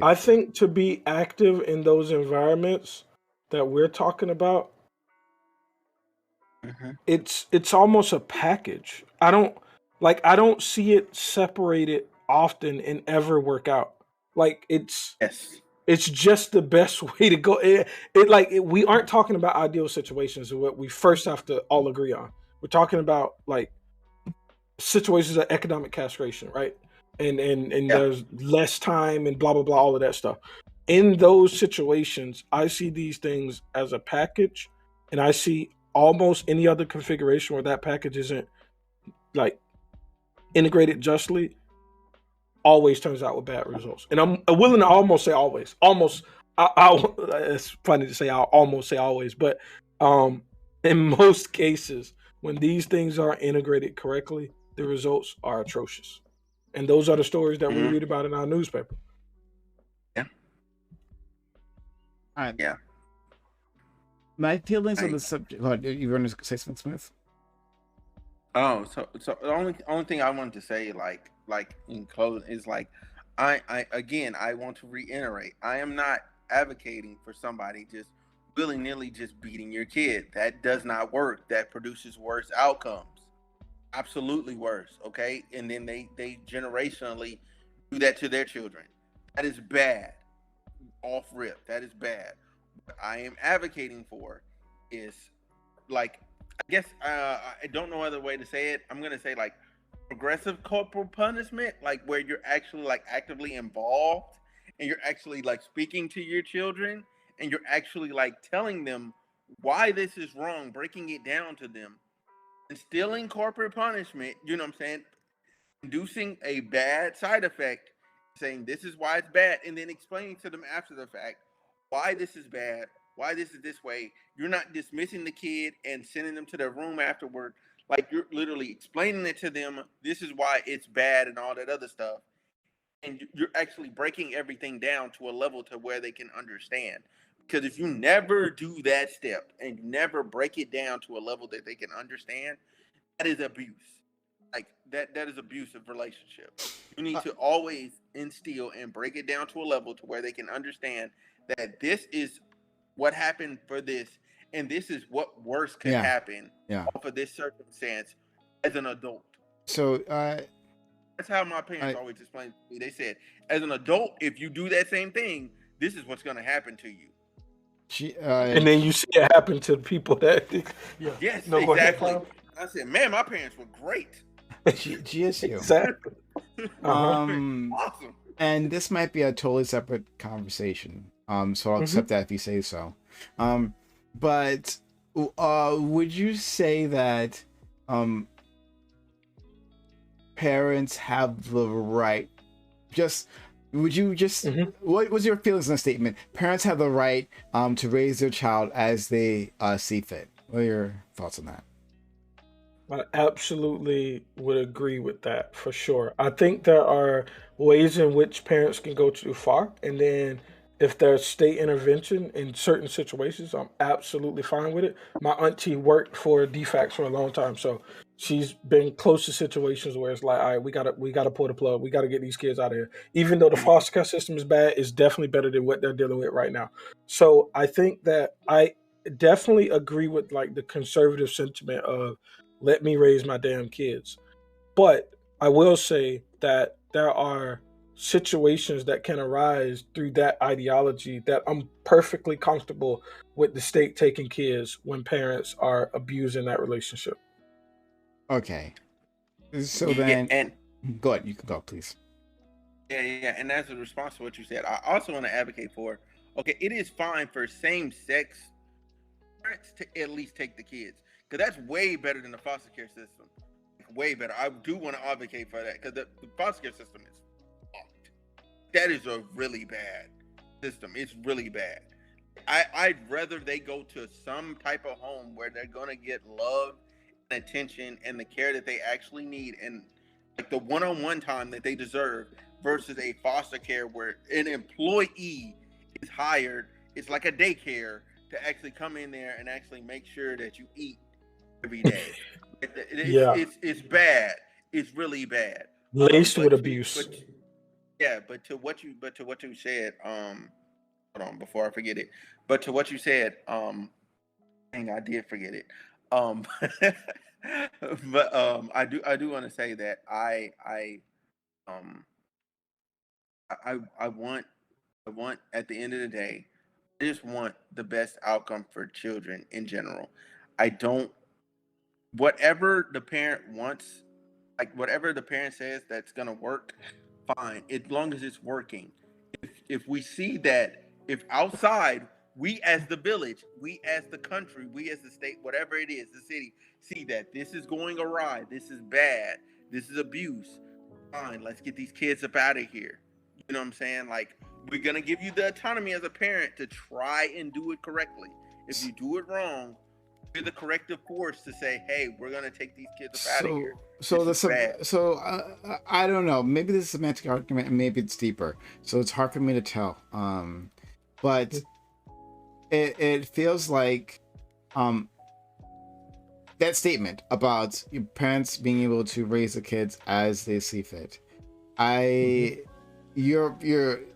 Speaker 3: I think to be active in those environments that we're talking about, it's almost a package. I don't see it separated often and ever work out. Like it's It's just the best way to go. We aren't talking about ideal situations. What we first have to all agree on. We're talking about like situations of economic castration, right? And
Speaker 2: Yeah.
Speaker 3: there's less time and blah blah blah, all of that stuff. In those situations, I see these things as a package, and I see almost any other configuration where that package isn't like integrated justly always turns out with bad results. And I'm willing to almost say always. Almost, it's funny to say I'll almost say always, but in most cases, when these things are integrated correctly, the results are atrocious. And those are the stories that we
Speaker 2: Hmm.
Speaker 3: read about in our newspaper.
Speaker 2: Yeah.
Speaker 1: All right.
Speaker 2: Yeah.
Speaker 1: My feelings on
Speaker 2: I,
Speaker 1: the subject. Hold on, you want to say something, Smith?
Speaker 2: oh, so the only thing I wanted to say, like in closing, is like, I again, I want to reiterate, I am not advocating for somebody just willy nilly just beating your kid. That does not work. That produces worse outcomes. Absolutely worse. Okay, and then they generationally do that to their children. That is bad. Off rip, that is bad. What I am advocating for is, like, I guess I don't know other way to say it. I'm gonna say like progressive corporal punishment, like where you're actually like actively involved and you're actually like speaking to your children and you're actually like telling them why this is wrong, breaking it down to them, instilling corporate punishment. You know what I'm saying? Inducing a bad side effect, saying this is why it's bad, and then explaining to them after the fact why this is bad, why this is this way. You're not dismissing the kid and sending them to their room afterward. Like, you're literally explaining it to them. This is why it's bad and all that other stuff. And you're actually breaking everything down to a level to where they can understand. Because if you never do that step and never break it down to a level that they can understand, that is abuse. Like, that is abusive relationship. You need
Speaker 1: Uh,
Speaker 2: to always instill and break it down to a level to where they can understand that this is what happened for this, and this is what worse could
Speaker 1: yeah,
Speaker 2: happen
Speaker 1: yeah.
Speaker 2: off of this circumstance as an adult.
Speaker 1: So,
Speaker 2: That's how my parents
Speaker 1: I,
Speaker 2: always explained it to me. They said, as an adult, if you do that same thing, this is what's going to happen to you.
Speaker 1: she,
Speaker 3: And then you see it happen to people that, yeah.
Speaker 2: Yes,
Speaker 3: No, go ahead,
Speaker 2: exactly.
Speaker 3: Kyle.
Speaker 2: I said, man, my parents were great.
Speaker 1: GSU.
Speaker 3: Exactly.
Speaker 2: Awesome.
Speaker 1: And this might be a totally separate conversation. So I'll accept that if you say so. But would you say that parents have the right? What was your feelings on the statement? Parents have the right to raise their child as they see fit. What are your thoughts on that?
Speaker 3: I absolutely would agree with that for sure. I think there are ways in which parents can go too far, and then if there's state intervention in certain situations, I'm absolutely fine with it. My auntie worked for DFACS for a long time, so she's been close to situations where it's like, all right, we gotta pull the plug, we gotta get these kids out of here. Even though the
Speaker 2: Mhm.
Speaker 3: foster care system is bad, it's definitely better than what they're dealing with right now. So I think that I definitely agree with like the conservative sentiment of let me raise my damn kids. But I will say that there are situations that can arise through that ideology that I'm perfectly comfortable with the state taking kids when parents are abusing that relationship.
Speaker 1: Okay. So
Speaker 2: Yeah,
Speaker 1: then,
Speaker 2: and
Speaker 1: go ahead. You can go, please.
Speaker 2: yeah, and as a response to what you said, I also want to advocate for. Okay, it is fine for same-sex parents to at least take the kids, because that's way better than the foster care system. Way better. I do want to advocate for that because the foster care system is fucked. That is a really bad system. It's really bad. I'd rather they go to some type of home where they're gonna get love and attention and the care that they actually need and like the one-on-one time that they deserve versus a foster care where an employee is hired. It's like a daycare to actually come in there and actually make sure that you eat every day.
Speaker 3: Yeah,
Speaker 2: It's bad. It's really bad.
Speaker 3: laced with
Speaker 2: But
Speaker 3: abuse.
Speaker 2: yeah, but to what you said, hold on before I forget it. But to what you said, dang, I did forget it. Um, but I do want to say that um I want I want at the end of the day, I just want the best outcome for children in general. I don't whatever the parent wants, like whatever the parent says that's gonna work, fine, as long as it's working. If we see that, if outside, we as the village, we as the country, we as the state, whatever it is, the city, see that this is going awry, this is bad, this is abuse, fine, let's get these kids up out of here. You know what I'm saying? Like, we're gonna give you the autonomy as a parent to try and do it correctly. If you do it wrong, you're the corrective force to say, "Hey, we're gonna take these kids up out of here."
Speaker 1: I don't know. Maybe this is a semantic argument, and maybe it's deeper. So it's hard for me to tell. But it feels like that statement about your parents being able to raise the kids as they see fit.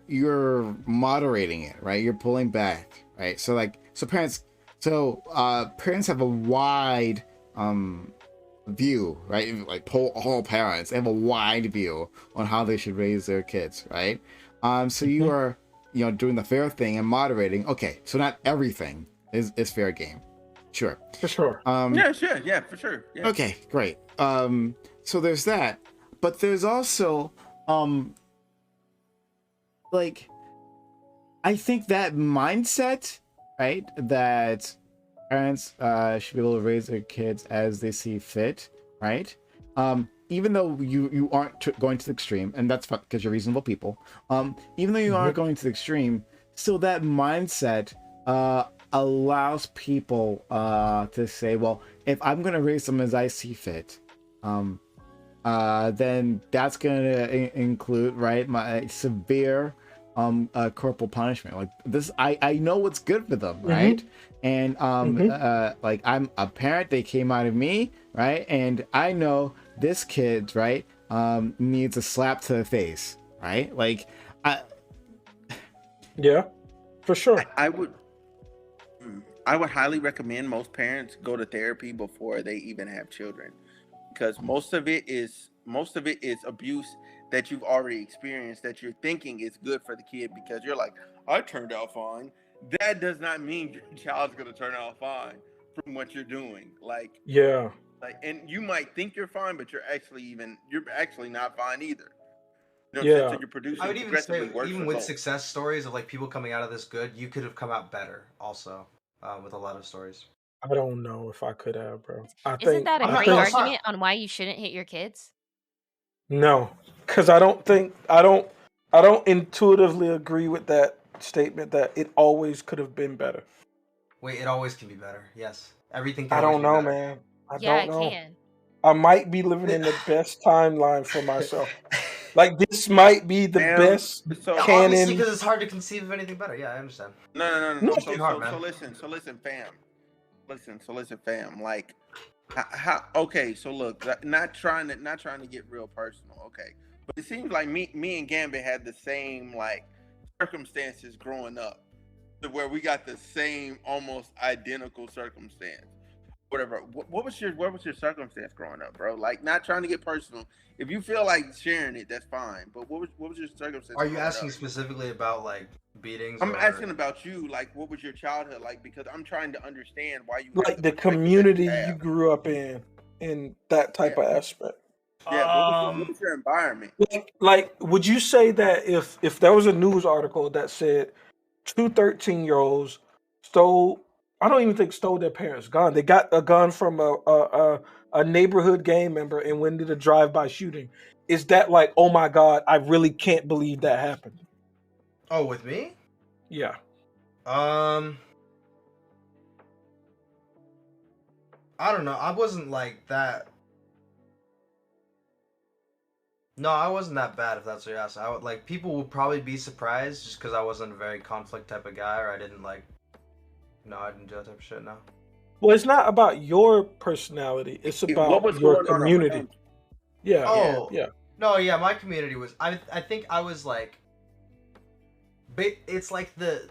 Speaker 1: You're moderating it, right? You're pulling back, right? So parents have a wide view, right? Like all parents, they have a wide view on how they should raise their kids, right? So you are, doing the fair thing and moderating. Okay, so not everything is fair game. Sure.
Speaker 3: For sure.
Speaker 2: Yeah, sure. Yeah, for sure. Yeah.
Speaker 1: Okay, great. So there's that. But there's also I think that mindset, right? That parents should be able to raise their kids as they see fit, right? Even though you aren't going to the extreme, and that's because you're reasonable people. Even though you aren't going to the extreme, still that mindset allows people to say, well, if I'm going to raise them as I see fit, then that's going to include, right, my severe corporal punishment. Like this, I know what's good for them, right? And like I'm a parent, they came out of me, right? And I know this kid, right, needs a slap to the face, right? Like
Speaker 3: yeah, for sure.
Speaker 2: I would highly recommend most parents go to therapy before they even have children, because most of it is abuse that you've already experienced that you're thinking is good for the kid because you're like, I turned out fine. That does not mean your child's gonna turn out fine from what you're doing. And you might think you're fine, but you're actually not fine either. You know what I'm saying? So you're producing
Speaker 5: I would even say,
Speaker 2: progressively worse
Speaker 5: even with
Speaker 2: results.
Speaker 5: success stories of like people coming out of this good, you could have come out better also with a lot of stories.
Speaker 3: I don't know if I could have, bro.
Speaker 4: Isn't that a
Speaker 5: I'm not-
Speaker 4: great
Speaker 5: no, it's not.
Speaker 4: argument on why you shouldn't hit your kids?
Speaker 3: No, because I don't intuitively agree with that statement that it always could have been better.
Speaker 5: Wait, it always can be better. Yes, everything can
Speaker 3: I
Speaker 5: always
Speaker 3: don't know,
Speaker 5: be better.
Speaker 3: man. I
Speaker 4: Yeah,
Speaker 3: don't know.
Speaker 4: it can.
Speaker 3: I might be living in the best timeline for myself. Like this might be the best
Speaker 2: So
Speaker 3: canon.
Speaker 5: Obviously, because it's hard to conceive of anything better. Yeah, I understand.
Speaker 2: No.
Speaker 3: It's
Speaker 2: So listen, fam. Like, how? Okay, so look, not trying to get real personal. Okay, but it seems like me and Gambit had the same like circumstances growing up, to where we got the same almost identical circumstance. Whatever. What was your circumstance growing up, bro? Like, not trying to get personal. If you feel like sharing it, that's fine. But what was your circumstance?
Speaker 5: Are you asking specifically about like beatings?
Speaker 2: I'm asking about you. Like, what was your childhood like? Because I'm trying to understand why you
Speaker 3: like the community you grew up in that type of aspect.
Speaker 2: Yeah, what was your environment?
Speaker 3: Like, would you say that if there was a news article that said 2 13-year-olds stole, I don't even think stole their parents' gun. They got a gun from a neighborhood gang member and went into a drive-by shooting. Is that like, oh my God, I really can't believe that happened?
Speaker 5: Oh, with me?
Speaker 3: Yeah.
Speaker 5: I don't know. I wasn't like that. No, I wasn't that bad, if that's what you're asking. People would probably be surprised just because I wasn't a very conflict type of guy, or I didn't do that type of shit, no.
Speaker 3: Well, it's not about your personality. It's about your community. Yeah.
Speaker 5: Oh,
Speaker 3: yeah.
Speaker 5: No, yeah, my community was, I think I was like, it's like it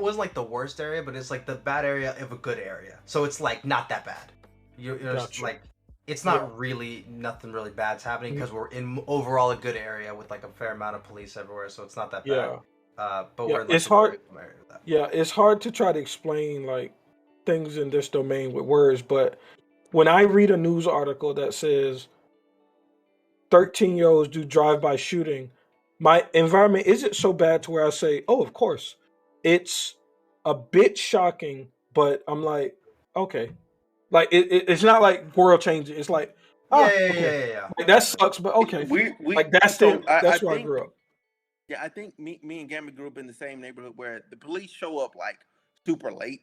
Speaker 5: wasn't like the worst area, but it's like the bad area of a good area. So it's like not that bad. You're just like, it's not really, nothing really bad's happening because we're in overall a good area with like a fair amount of police everywhere, so it's not that bad. But
Speaker 3: Yeah,
Speaker 5: we're in like
Speaker 3: it's
Speaker 5: the
Speaker 3: hard.
Speaker 5: area of that.
Speaker 3: Yeah, it's hard to try to explain like things in this domain with words, but when I read a news article that says 13-year-olds do drive-by shooting, my environment isn't so bad to where I say, "Oh, of course." It's a bit shocking, but I'm like, okay. Like it's not like world changing. It's like,
Speaker 5: Yeah,
Speaker 3: ah,
Speaker 5: yeah, yeah,
Speaker 3: okay.
Speaker 5: yeah, yeah.
Speaker 3: Like that sucks, but okay.
Speaker 2: We
Speaker 3: Like that's
Speaker 2: so
Speaker 3: it.
Speaker 2: I
Speaker 3: That's where I
Speaker 2: think
Speaker 3: grew up.
Speaker 2: yeah, I think me and Gammy grew up in the same neighborhood where the police show up like super late.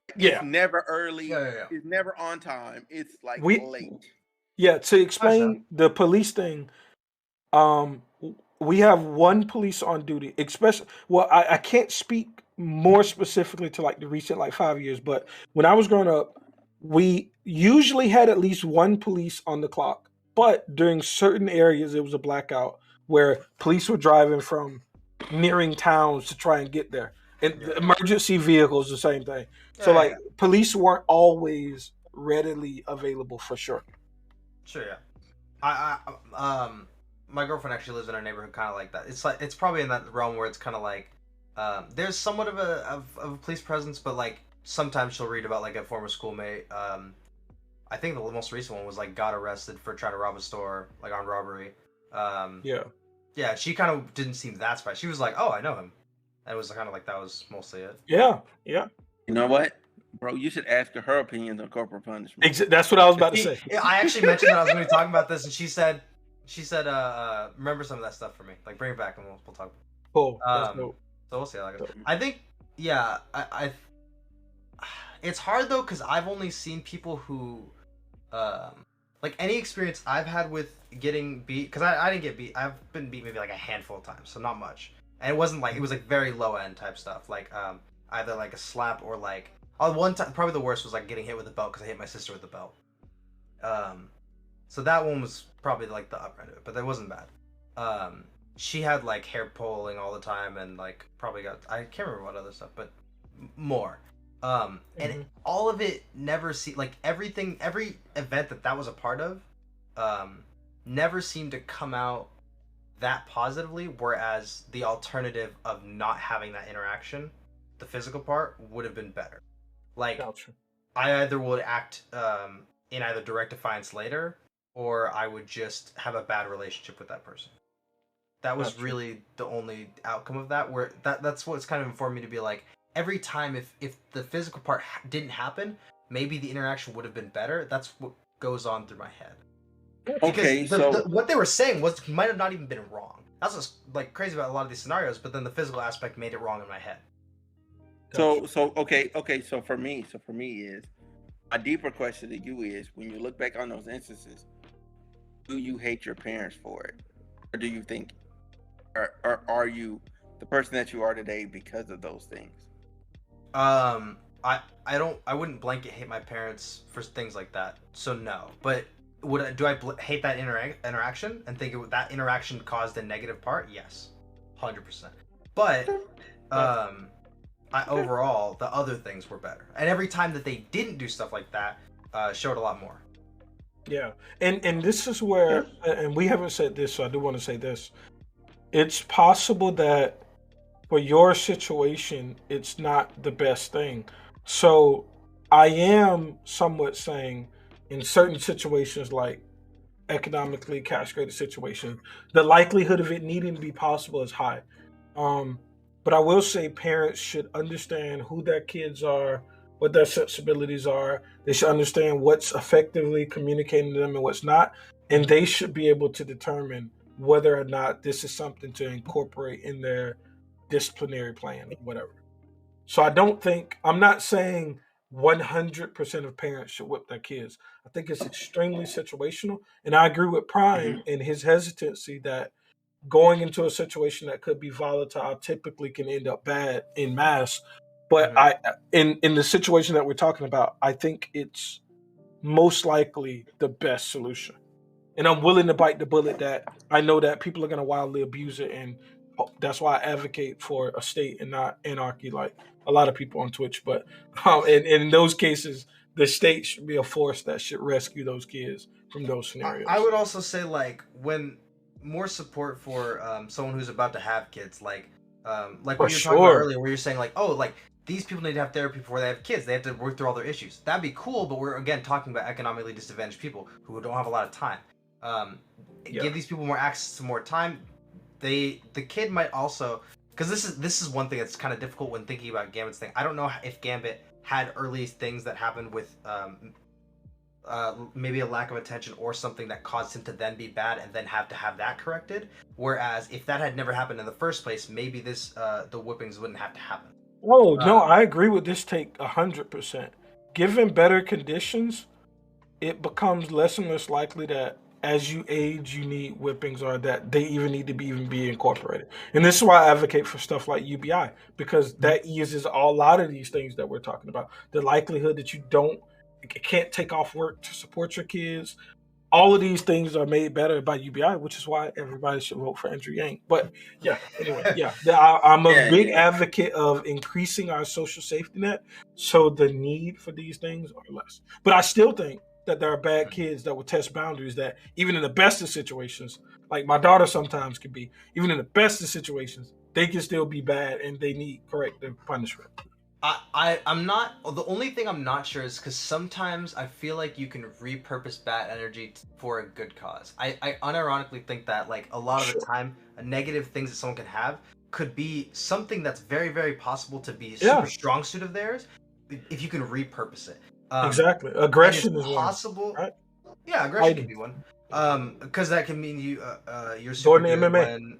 Speaker 2: It's
Speaker 3: Yeah.
Speaker 2: never early.
Speaker 5: Yeah, yeah, yeah.
Speaker 2: It's never on time. It's like
Speaker 3: We
Speaker 2: late.
Speaker 3: yeah, to
Speaker 5: I understand.
Speaker 3: explain the police thing, um we have one police on duty, especially well, I can't speak more specifically to like the recent like 5 years, but when I was growing up, we usually had at least one police on the clock. But during certain areas it was a blackout where police were driving from nearing towns to try and get there. And the
Speaker 5: Yeah.
Speaker 3: emergency vehicles, the same thing. So
Speaker 5: Yeah,
Speaker 3: like
Speaker 5: yeah.
Speaker 3: police weren't always readily available for sure.
Speaker 5: Sure, yeah. My girlfriend actually lives in our neighborhood, kind of like that. It's like it's probably in that realm where it's kind of like, there's somewhat of a police presence, but like sometimes she'll read about like a former schoolmate. I think the most recent one was like got arrested for trying to rob a store, like armed robbery.
Speaker 3: Yeah.
Speaker 5: Yeah, she kind of didn't seem that surprised. She was like, "Oh, I know him." And it was kind of like that was mostly it.
Speaker 3: Yeah. Yeah.
Speaker 2: You know what, bro? You should ask her opinions on corporal punishment.
Speaker 3: That's what I was about to
Speaker 5: She-
Speaker 3: say.
Speaker 5: I actually mentioned that I was going to be talking about this, and she said, remember some of that stuff for me. Like, bring it back, and we'll talk.
Speaker 3: Cool. That's
Speaker 5: Um,
Speaker 3: dope.
Speaker 5: So we'll see how that goes. I think, yeah, it's hard though because I've only seen people who, like any experience I've had with getting beat. Because I didn't get beat. I've been beat maybe like a handful of times, so not much. And it wasn't like it was like very low end type stuff, like either like a slap or like one time. Probably the worst was like getting hit with a belt because I hit my sister with the belt. So that one was probably like the upper end of it, but that wasn't bad. She had like hair pulling all the time and like probably got I can't remember what other stuff, but more. And all of it never like every event that was a part of, never seemed to come out that positively. Whereas the alternative of not having that interaction, the physical part, would have been better. Like
Speaker 3: Gotcha.
Speaker 5: I either would act in either direct defiance later, or I would just have a bad relationship with that person. That was
Speaker 3: Gotcha.
Speaker 5: really the only outcome of that. Where that's what's kind of informed me to be like, every time if the physical part didn't happen, maybe the interaction would have been better. That's what goes on through my head.
Speaker 2: Okay,
Speaker 5: Because what they were saying might have not even been wrong. That's what's like crazy about a lot of these scenarios. But then the physical aspect made it wrong in my head.
Speaker 2: So okay. So for me is a deeper question to you is when you look back on those instances, do you hate your parents for it, or do you think, or are you the person that you are today because of those things?
Speaker 5: I wouldn't blanket hate my parents for things like that. So no, but do I hate that interaction and think that interaction caused a negative part? Yes, 100%. But overall the other things were better, and every time that they didn't do stuff like that, showed a lot more.
Speaker 3: Yeah, and this is where, and we haven't said this, so I do want to say this. It's possible that for your situation, it's not the best thing. So I am somewhat saying in certain situations, like economically castrated situations, the likelihood of it needing to be possible is high. But I will say parents should understand who their kids are, what their sensibilities are. They should understand what's effectively communicating to them and what's not. And they should be able to determine whether or not this is something to incorporate in their disciplinary plan, whatever. So I'm not saying 100% of parents should whip their kids. I think it's extremely situational. And I agree with Prime in his hesitancy that going into a situation that could be volatile typically can end up bad in mass. But in the situation that we're talking about, I think it's most likely the best solution. And I'm willing to bite the bullet that I know that people are going to wildly abuse it, and that's why I advocate for a state and not anarchy, like a lot of people on Twitch. But in those cases, the state should be a force that should rescue those kids from those scenarios.
Speaker 5: I would also say, like, when more support for someone who's about to have kids, like Like
Speaker 3: For
Speaker 5: what you were talking about
Speaker 3: sure.
Speaker 5: earlier, where you're saying like, oh, like these people need to have therapy before they have kids. They have to work through all their issues. That'd be cool, but we're again talking about economically disadvantaged people who don't have a lot of time.
Speaker 3: Yeah.
Speaker 5: Give these people more access to more time. The kid might also, because this is one thing that's kind of difficult when thinking about Gambit's thing. I don't know if Gambit had early things that happened with maybe a lack of attention or something that caused him to then be bad and then have to have that corrected. Whereas if that had never happened in the first place, maybe the whippings wouldn't have to happen.
Speaker 3: Oh no, I agree with this take 100%. Given better conditions, it becomes less and less likely that as you age, you need whippings or that they even need to be incorporated. And this is why I advocate for stuff like UBI, because that eases a lot of these things that we're talking about. The likelihood that you can't take off work to support your kids. All of these things are made better by UBI, which is why everybody should vote for Andrew Yang. But yeah, anyway, I'm a big advocate of increasing our social safety net so the need for these things are less. But I still think that there are bad kids that will test boundaries that even in the best of situations, like my daughter sometimes can be, even in the best of situations, they can still be bad and they need corrective punishment.
Speaker 5: I'm not. The only thing I'm not sure is because sometimes I feel like you can repurpose bad energy for a good cause. I unironically think that like a lot of the time, negative things that someone can have could be something that's very, very possible to be a super strong suit of theirs if you can repurpose it.
Speaker 3: Exactly, aggression is
Speaker 5: possible.
Speaker 3: One, right?
Speaker 5: Yeah, aggression can be one. Because that can mean you're super good
Speaker 3: MMA.
Speaker 5: when.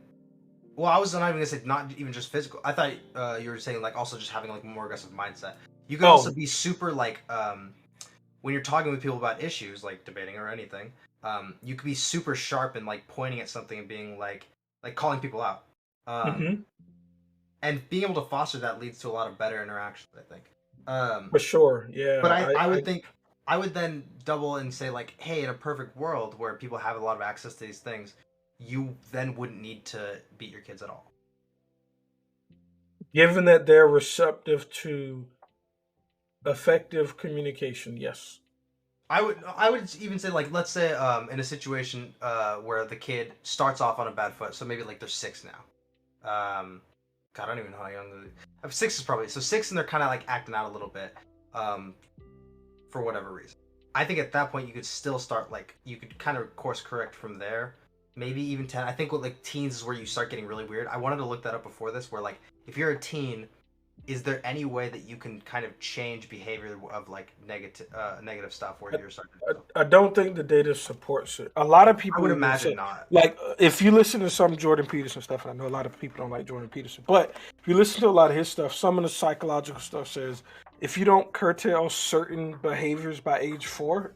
Speaker 5: Well, I was not even gonna say not even just physical. I thought you were saying like also just having like a more aggressive mindset. You can also be super like when you're talking with people about issues like debating or anything. You can be super sharp and like pointing at something and being like calling people out. And being able to foster that leads to a lot of better interactions, I think.
Speaker 3: For sure, yeah.
Speaker 5: But I would then double and say like, hey, in a perfect world where people have a lot of access to these things, you then wouldn't need to beat your kids at all.
Speaker 3: Given that they're receptive to effective communication, yes.
Speaker 5: I would even say like let's say in a situation where the kid starts off on a bad foot, so maybe like they're 6 now. God, I don't even know how young. 6 is probably 6, and they're kind of like acting out a little bit, for whatever reason. I think at that point you could still start like you could kind of course correct from there. Maybe even 10. I think with like teens is where you start getting really weird. I wanted to look that up before this, where like if you're a teen, is there any way that you can kind of change behavior of like negative stuff where you're starting to
Speaker 3: I don't think the data supports it. A lot of people
Speaker 5: I would imagine not.
Speaker 3: Like if you listen to some Jordan Peterson stuff, and I know a lot of people don't like Jordan Peterson, but if you listen to a lot of his stuff, some of the psychological stuff says if you don't curtail certain behaviors by age 4,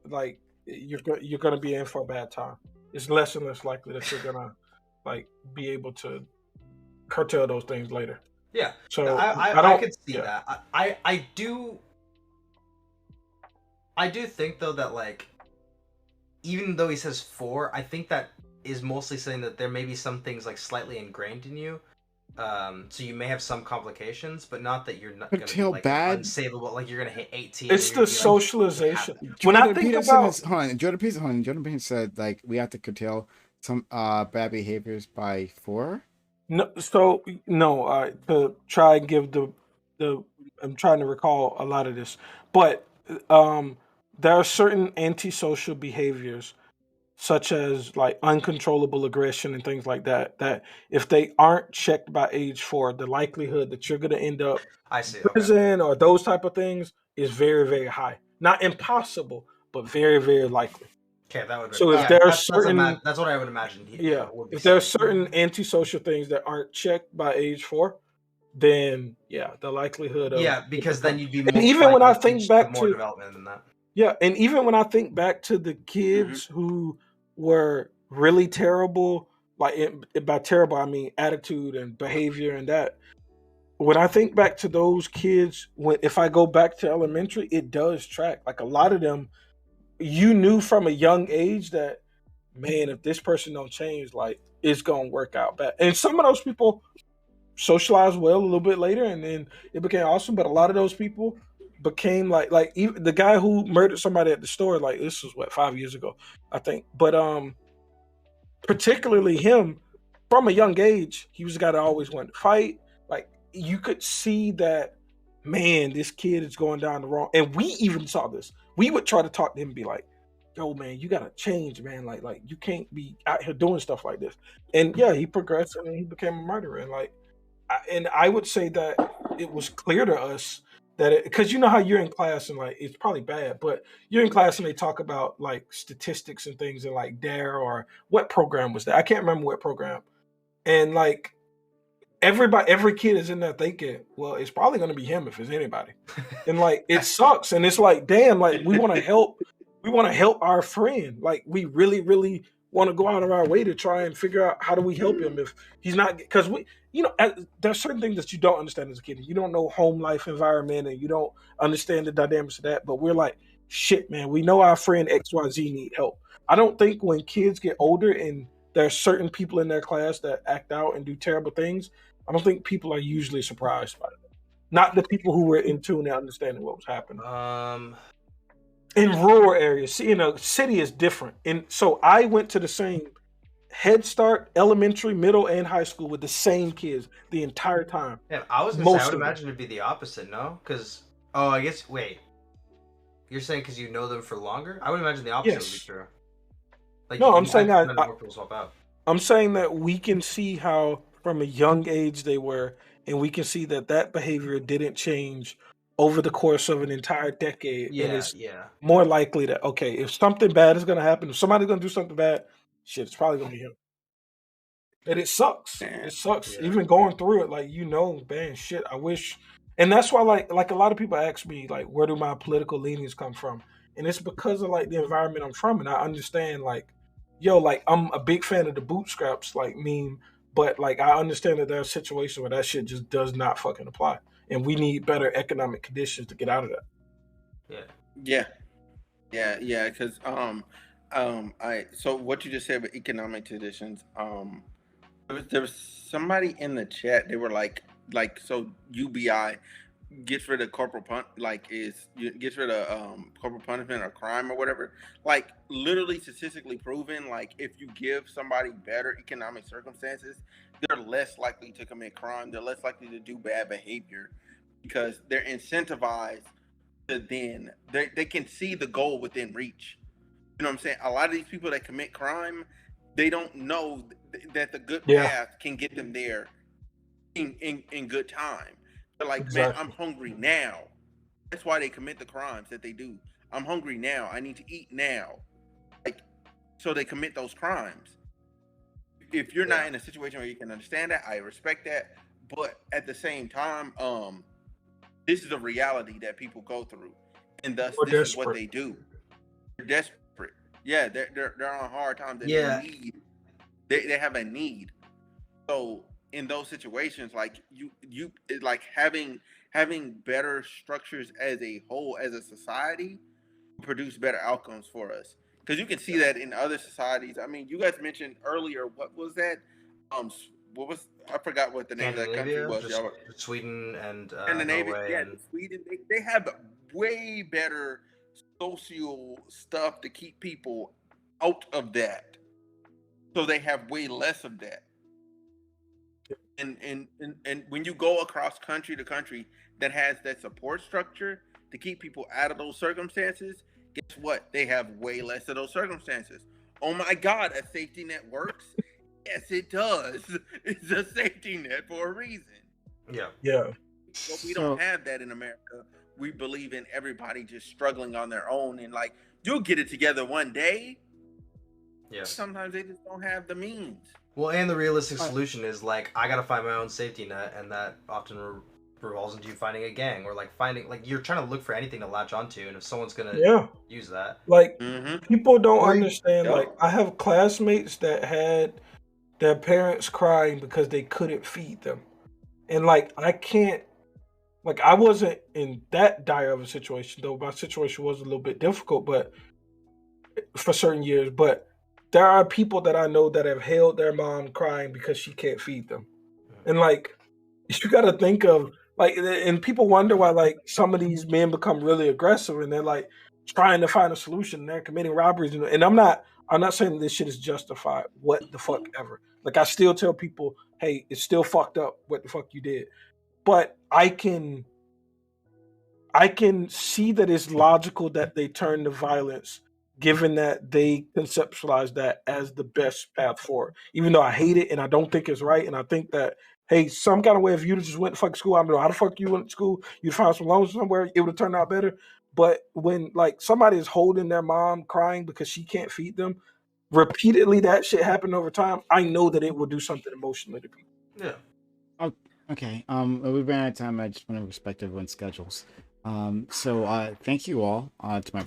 Speaker 3: like you're gonna be in for a bad time. It's less and less likely that you're gonna like be able to curtail those things later.
Speaker 5: Yeah,
Speaker 3: so
Speaker 5: I could see that. I do think though that like even though he says 4, I think that is mostly saying that there may be some things like slightly ingrained in you. So you may have some complications, but not that you're not going to be like unsavable. Like you're going to hit 18.
Speaker 3: It's the socialization.
Speaker 1: Like, when I think about Jordan Peterson said like we have to curtail some bad behaviors by 4.
Speaker 3: No, so no. To try and give the I'm trying to recall a lot of this, but there are certain antisocial behaviors, such as like uncontrollable aggression and things like that, that if they aren't checked by age 4, the likelihood that you're going to end up in prison or those type of things is very, very high. Not impossible, but very, very likely.
Speaker 5: Okay, that would be.
Speaker 3: So if there are certain,
Speaker 5: that's what I would imagine.
Speaker 3: If there are certain antisocial things that aren't checked by age 4, then the likelihood of
Speaker 5: because then you'd be.
Speaker 3: And even when I think back to
Speaker 5: more development than that.
Speaker 3: Yeah, and even when I think back to the kids who were really terrible, like by terrible I mean attitude and behavior and that. When I think back to those kids, if I go back to elementary, it does track. Like a lot of them, you knew from a young age that, man, if this person don't change, like it's gonna work out bad. And some of those people socialized well a little bit later, and then it became awesome. But a lot of those people became like even the guy who murdered somebody at the store, like this was 5 years ago, I think. But particularly him, from a young age, he was a guy that always wanted to fight. Like you could see that, man, this kid is going down the wrong. And we even saw this. We would try to talk to him and be like, yo, man, you gotta change, man. Like you can't be out here doing stuff like this. And yeah, he progressed and he became a murderer. And I would say that it was clear to us that because you know how you're in class and like it's probably bad, but you're in class and they talk about like statistics and things and like DARE or what program was that? I can't remember what program. And like every kid is in there thinking, well, it's probably going to be him if it's anybody. And like it sucks. And it's like, damn, like we want to help our friend. Like we really, really want to go out of our way to try and figure out how do we help him if he's not, because we, you know, there's certain things that you don't understand as a kid. You don't know home life environment and you don't understand the dynamics of that. But we're like, shit, man, we know our friend XYZ need help. I don't think when kids get older and there's certain people in their class that act out and do terrible things, I don't think people are usually surprised by it. Not the people who were in tune and understanding what was happening. In rural areas, see, in a city is different. And so I went to the same Head Start, elementary, middle, and high school with the same kids the entire time.
Speaker 5: Yeah, I was gonna say, I would imagine it'd be the opposite, no? Because I guess wait, you're saying because you know them for longer? I would imagine the opposite would be true. Like,
Speaker 3: no, I'm saying that
Speaker 5: more people swap out.
Speaker 3: I'm saying that we can see how from a young age they were, and we can see that behavior didn't change over the course of an entire decade.
Speaker 5: Yeah,
Speaker 3: and it's more likely that, okay, if something bad is going to happen, if somebody's going to do something bad, shit, it's probably going to be him. And it sucks. It sucks. Yeah. Even going through it, like, you know, man, shit, I wish. And that's why, like a lot of people ask me, like, where do my political leanings come from? And it's because of, like, the environment I'm from. And I understand, like, yo, like, I'm a big fan of the bootstraps, like, meme. But, like, I understand that there are situations where that shit just does not fucking apply. And we need better economic conditions to get out of that.
Speaker 2: Yeah. Because so what you just said about economic conditions, there was somebody in the chat. They were like so UBI gets rid of gets rid of corporal punishment or crime or whatever. Like literally statistically proven, like if you give somebody better economic circumstances, they're less likely to commit crime. They're less likely to do bad behavior because they're incentivized to then they can see the goal within reach. You know what I'm saying? A lot of these people that commit crime, they don't know that the good path can get them there in good time. They're like, man, I'm hungry now. That's why they commit the crimes that they do. I'm hungry now. I need to eat now. Like, so they commit those crimes. If you're not in a situation where you can understand that, I respect that. But at the same time, this is a reality that people go through, and thus this is what they do. They're desperate. Yeah, they're on a hard time. They need. They have a need. So in those situations, like you like having better structures as a whole, as a society, produce better outcomes for us. Because you can see that in other societies. I mean, you guys mentioned earlier, what was that? I forgot what the name of that country was.
Speaker 5: Sweden and
Speaker 2: Scandinavia.
Speaker 5: Norway and
Speaker 2: Sweden. They have way better social stuff to keep people out of that. So they have way less of that. And when you go across country to country that has that support structure to keep people out of those circumstances, guess what? They have way less of those circumstances. Oh my God, a safety net works? Yes, it does. It's a safety net for a reason.
Speaker 3: Yeah.
Speaker 2: But we don't have that in America. We believe in everybody just struggling on their own and like, you'll get it together one day.
Speaker 5: Yeah.
Speaker 2: Sometimes they just don't have the means.
Speaker 5: Well, and the realistic solution is like, I gotta find my own safety net, and that often revolves into you finding a gang or like you're trying to look for anything to latch onto, and if someone's gonna use that,
Speaker 3: like people don't understand. Like I have classmates that had their parents crying because they couldn't feed them, and like I can't. Like I wasn't in that dire of a situation, though my situation was a little bit difficult, but for certain years. But there are people that I know that have held their mom crying because she can't feed them. And like, you got to think of like, and people wonder why like some of these men become really aggressive and they're like trying to find a solution and they're committing robberies. And I'm not I'm not saying this shit is justified. What the fuck ever. Like I still tell people, hey, it's still fucked up. What the fuck you did? But I can see that it's logical that they turn to violence, given that they conceptualize that as the best path forward. Even though I hate it and I don't think it's right, and I think that hey, some kind of way if you just went to fucking school, I don't know how the fuck you went to school, you'd find some loans somewhere, it would have turned out better. But when like somebody is holding their mom crying because she can't feed them, repeatedly that shit happened over time, I know that it will do something emotionally to people.
Speaker 5: Yeah.
Speaker 1: Oh, okay. We ran out of time. I just want to respect everyone's schedules. Thank you all to my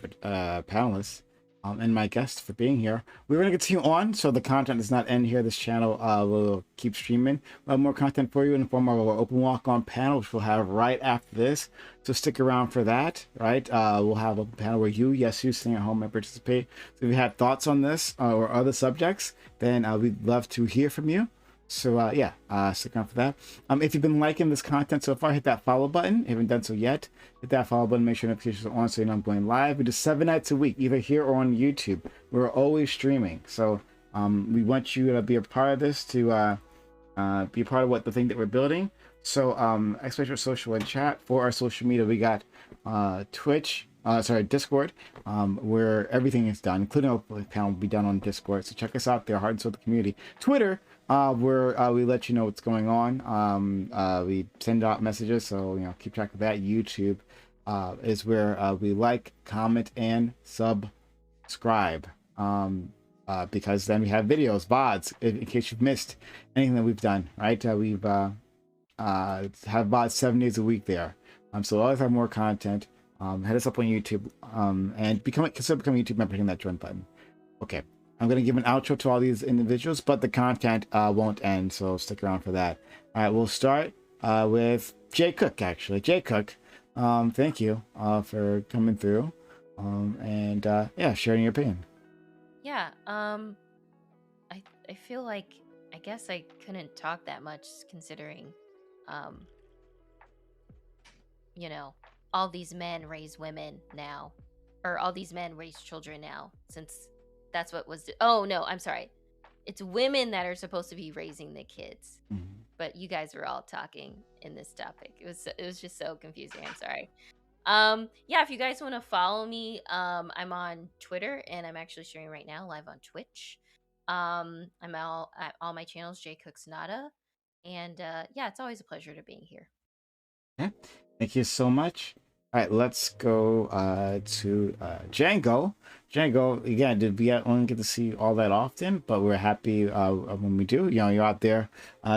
Speaker 1: panelists and my guests for being here. We're going to continue on, so the content does not end here. This channel will keep streaming. We'll have more content for you in the form of our open walk-on panel, which we'll have right after this. So stick around for that, right? We'll have a panel where you staying at home and participate. So if you have thoughts on this or other subjects, then we'd love to hear from you. So stick around for that. If you've been liking this content so far, hit that follow button. If you haven't done so yet, hit that follow button. Make sure notifications are on so you know I'm going live. We do 7 nights a week, either here or on YouTube. We're always streaming. So we want you to be a part of this, to be a part of what the thing that we're building. So expect your social and chat. For our social media, we got Twitch. Discord, where everything is done, including our panel will be done on Discord. So check us out there, Heart and Soul the Community. Twitter, where we let you know what's going on. We send out messages, so keep track of that. YouTube is where we like, comment, and subscribe. Because then we have videos, VODs, in case you've missed anything that we've done. Right? We've have VODs 7 days a week there. So we'll always have more content. Head us up on YouTube and consider becoming a YouTube member, hitting that join button. Okay, I'm going to give an outro to all these individuals, but the content won't end, so stick around for that. All right, we'll start with Jay Cook, actually. Jay Cook, thank you for coming through and sharing your opinion.
Speaker 4: Yeah, I feel like I guess I couldn't talk that much considering, all these men raise women now, or all these men raise children now, since that's what was. Oh no, I'm sorry. It's women that are supposed to be raising the kids, but you guys were all talking in this topic. It was just so confusing. I'm sorry. If you guys want to follow me, I'm on Twitter and I'm actually streaming right now live on Twitch. I'm all at all my channels, J Cook Sonata, and it's always a pleasure to being here.
Speaker 1: Yeah, thank you so much. All right, let's go to Django. Django, again, we don't get to see all that often, but we're happy when we do. You're out there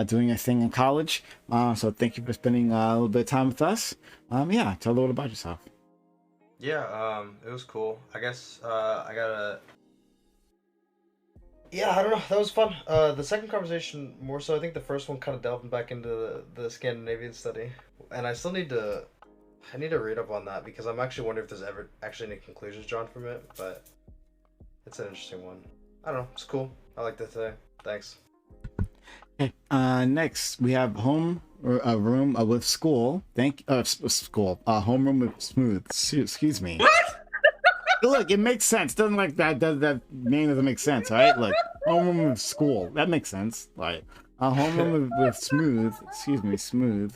Speaker 1: doing a thing in college. So thank you for spending a little bit of time with us. Tell a little bit about yourself.
Speaker 5: Yeah, it was cool. I guess I gotta. Yeah, I don't know. That was fun. The second conversation more so. I think the first one kind of delved back into the Scandinavian study, and I still need to. I need to read up on that because I'm actually wondering if there's ever actually any conclusions drawn from it, but it's an interesting one. I don't know. It's cool. I liked it today. Thanks.
Speaker 1: Okay. Next we have home room with school. School. Homeroom with smooth. Excuse me.
Speaker 2: What?
Speaker 1: Look, it makes sense. Doesn't like that. That name doesn't make sense, right? Like homeroom with school. That makes sense. Like homeroom with smooth. Excuse me, smooth.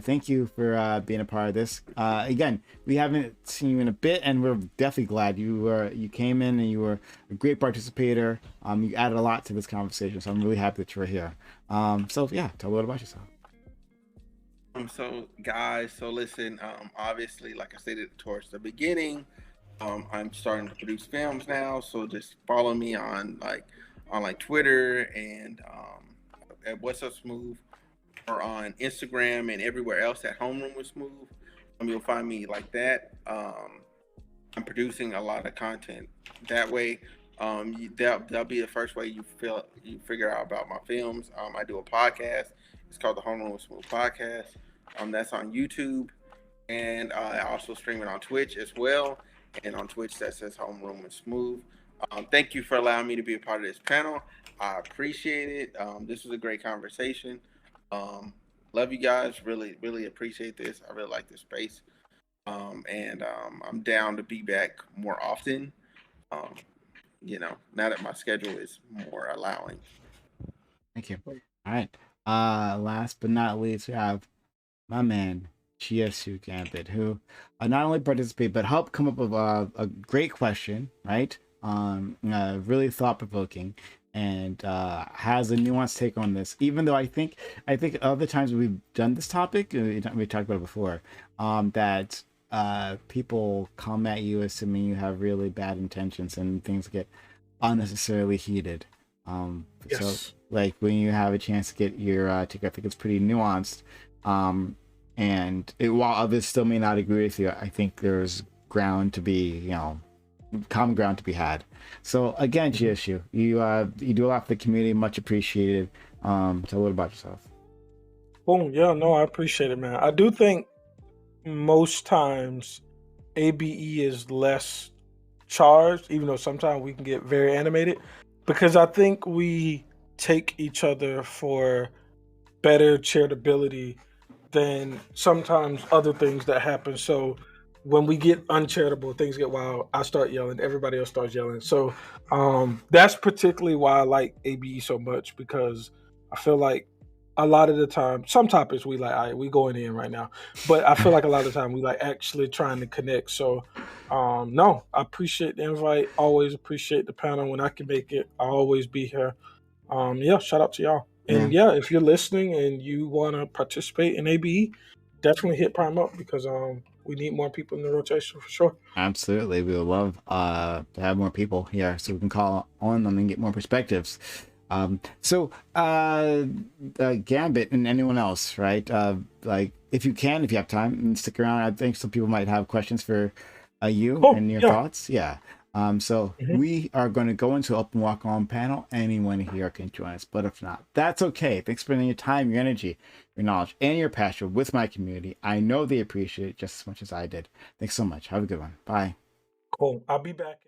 Speaker 1: Thank you for being a part of this. Again, we haven't seen you in a bit, and we're definitely glad you came in and you were a great participator. You added a lot to this conversation, so I'm really happy that you're here. Tell a little about yourself.
Speaker 2: So guys, listen, obviously, like I stated towards the beginning, I'm starting to produce films now, so just follow me on Twitter and at What's Up Smooth, or on Instagram and everywhere else at Homeroom with Smooth. You'll find me like that. I'm producing a lot of content that way. That'll be the first way you figure out about my films. I do a podcast. It's called the Homeroom with Smooth podcast. That's on YouTube, and I also stream it on Twitch as well. And on Twitch that says Homeroom with Smooth. Thank you for allowing me to be a part of this panel. I appreciate it. This was a great conversation. Love you guys. Really, really appreciate this. I really like this space. I'm down to be back more often. now that my schedule is more allowing.
Speaker 1: Thank you. All right. Last but not least, we have my man GSU Gambit, who not only participated but helped come up with a great question, right? Really thought provoking, and has a nuanced take on this. Even though I think other times we've done this topic, we talked about it before, that people come at you assuming you have really bad intentions, and things get unnecessarily heated. So
Speaker 3: Yes.
Speaker 1: like when you have a chance to get your take, I think it's pretty nuanced. And while others still may not agree with you, I think there's ground to be, common ground to be had. So again, GSU, you do a lot for the community, much appreciated. Tell a little about yourself.
Speaker 3: Boom. Yeah, no, I appreciate it, man. I do think most times ABE is less charged, even though sometimes we can get very animated, because I think we take each other for better charitability than sometimes other things that happen. So when we get uncharitable, things get wild, I start yelling, everybody else starts yelling. So that's particularly why I like ABE so much, because I feel like a lot of the time, some topics we like, all right, we going in right now, but I feel like a lot of the time we like actually trying to connect. So no, I appreciate the invite. Always appreciate the panel. When I can make it, I'll always be here. Yeah, shout out to y'all. And yeah, if you're listening and you want to participate in ABE, definitely hit Prime up, because we need more people in the rotation for sure.
Speaker 1: Absolutely, we would love to have more people here so we can call on them and get more perspectives. So Gambit and anyone else, right? Like if you have time, and stick around. I think some people might have questions for you and your thoughts. Yeah. So we are going to go into open walk on panel. Anyone here can join us, but if not, that's okay. Thanks for spending your time, your energy, your knowledge, and your passion with my community. I know they appreciate it just as much as I did. Thanks so much. Have a good one. Bye.
Speaker 3: Cool. I'll be back.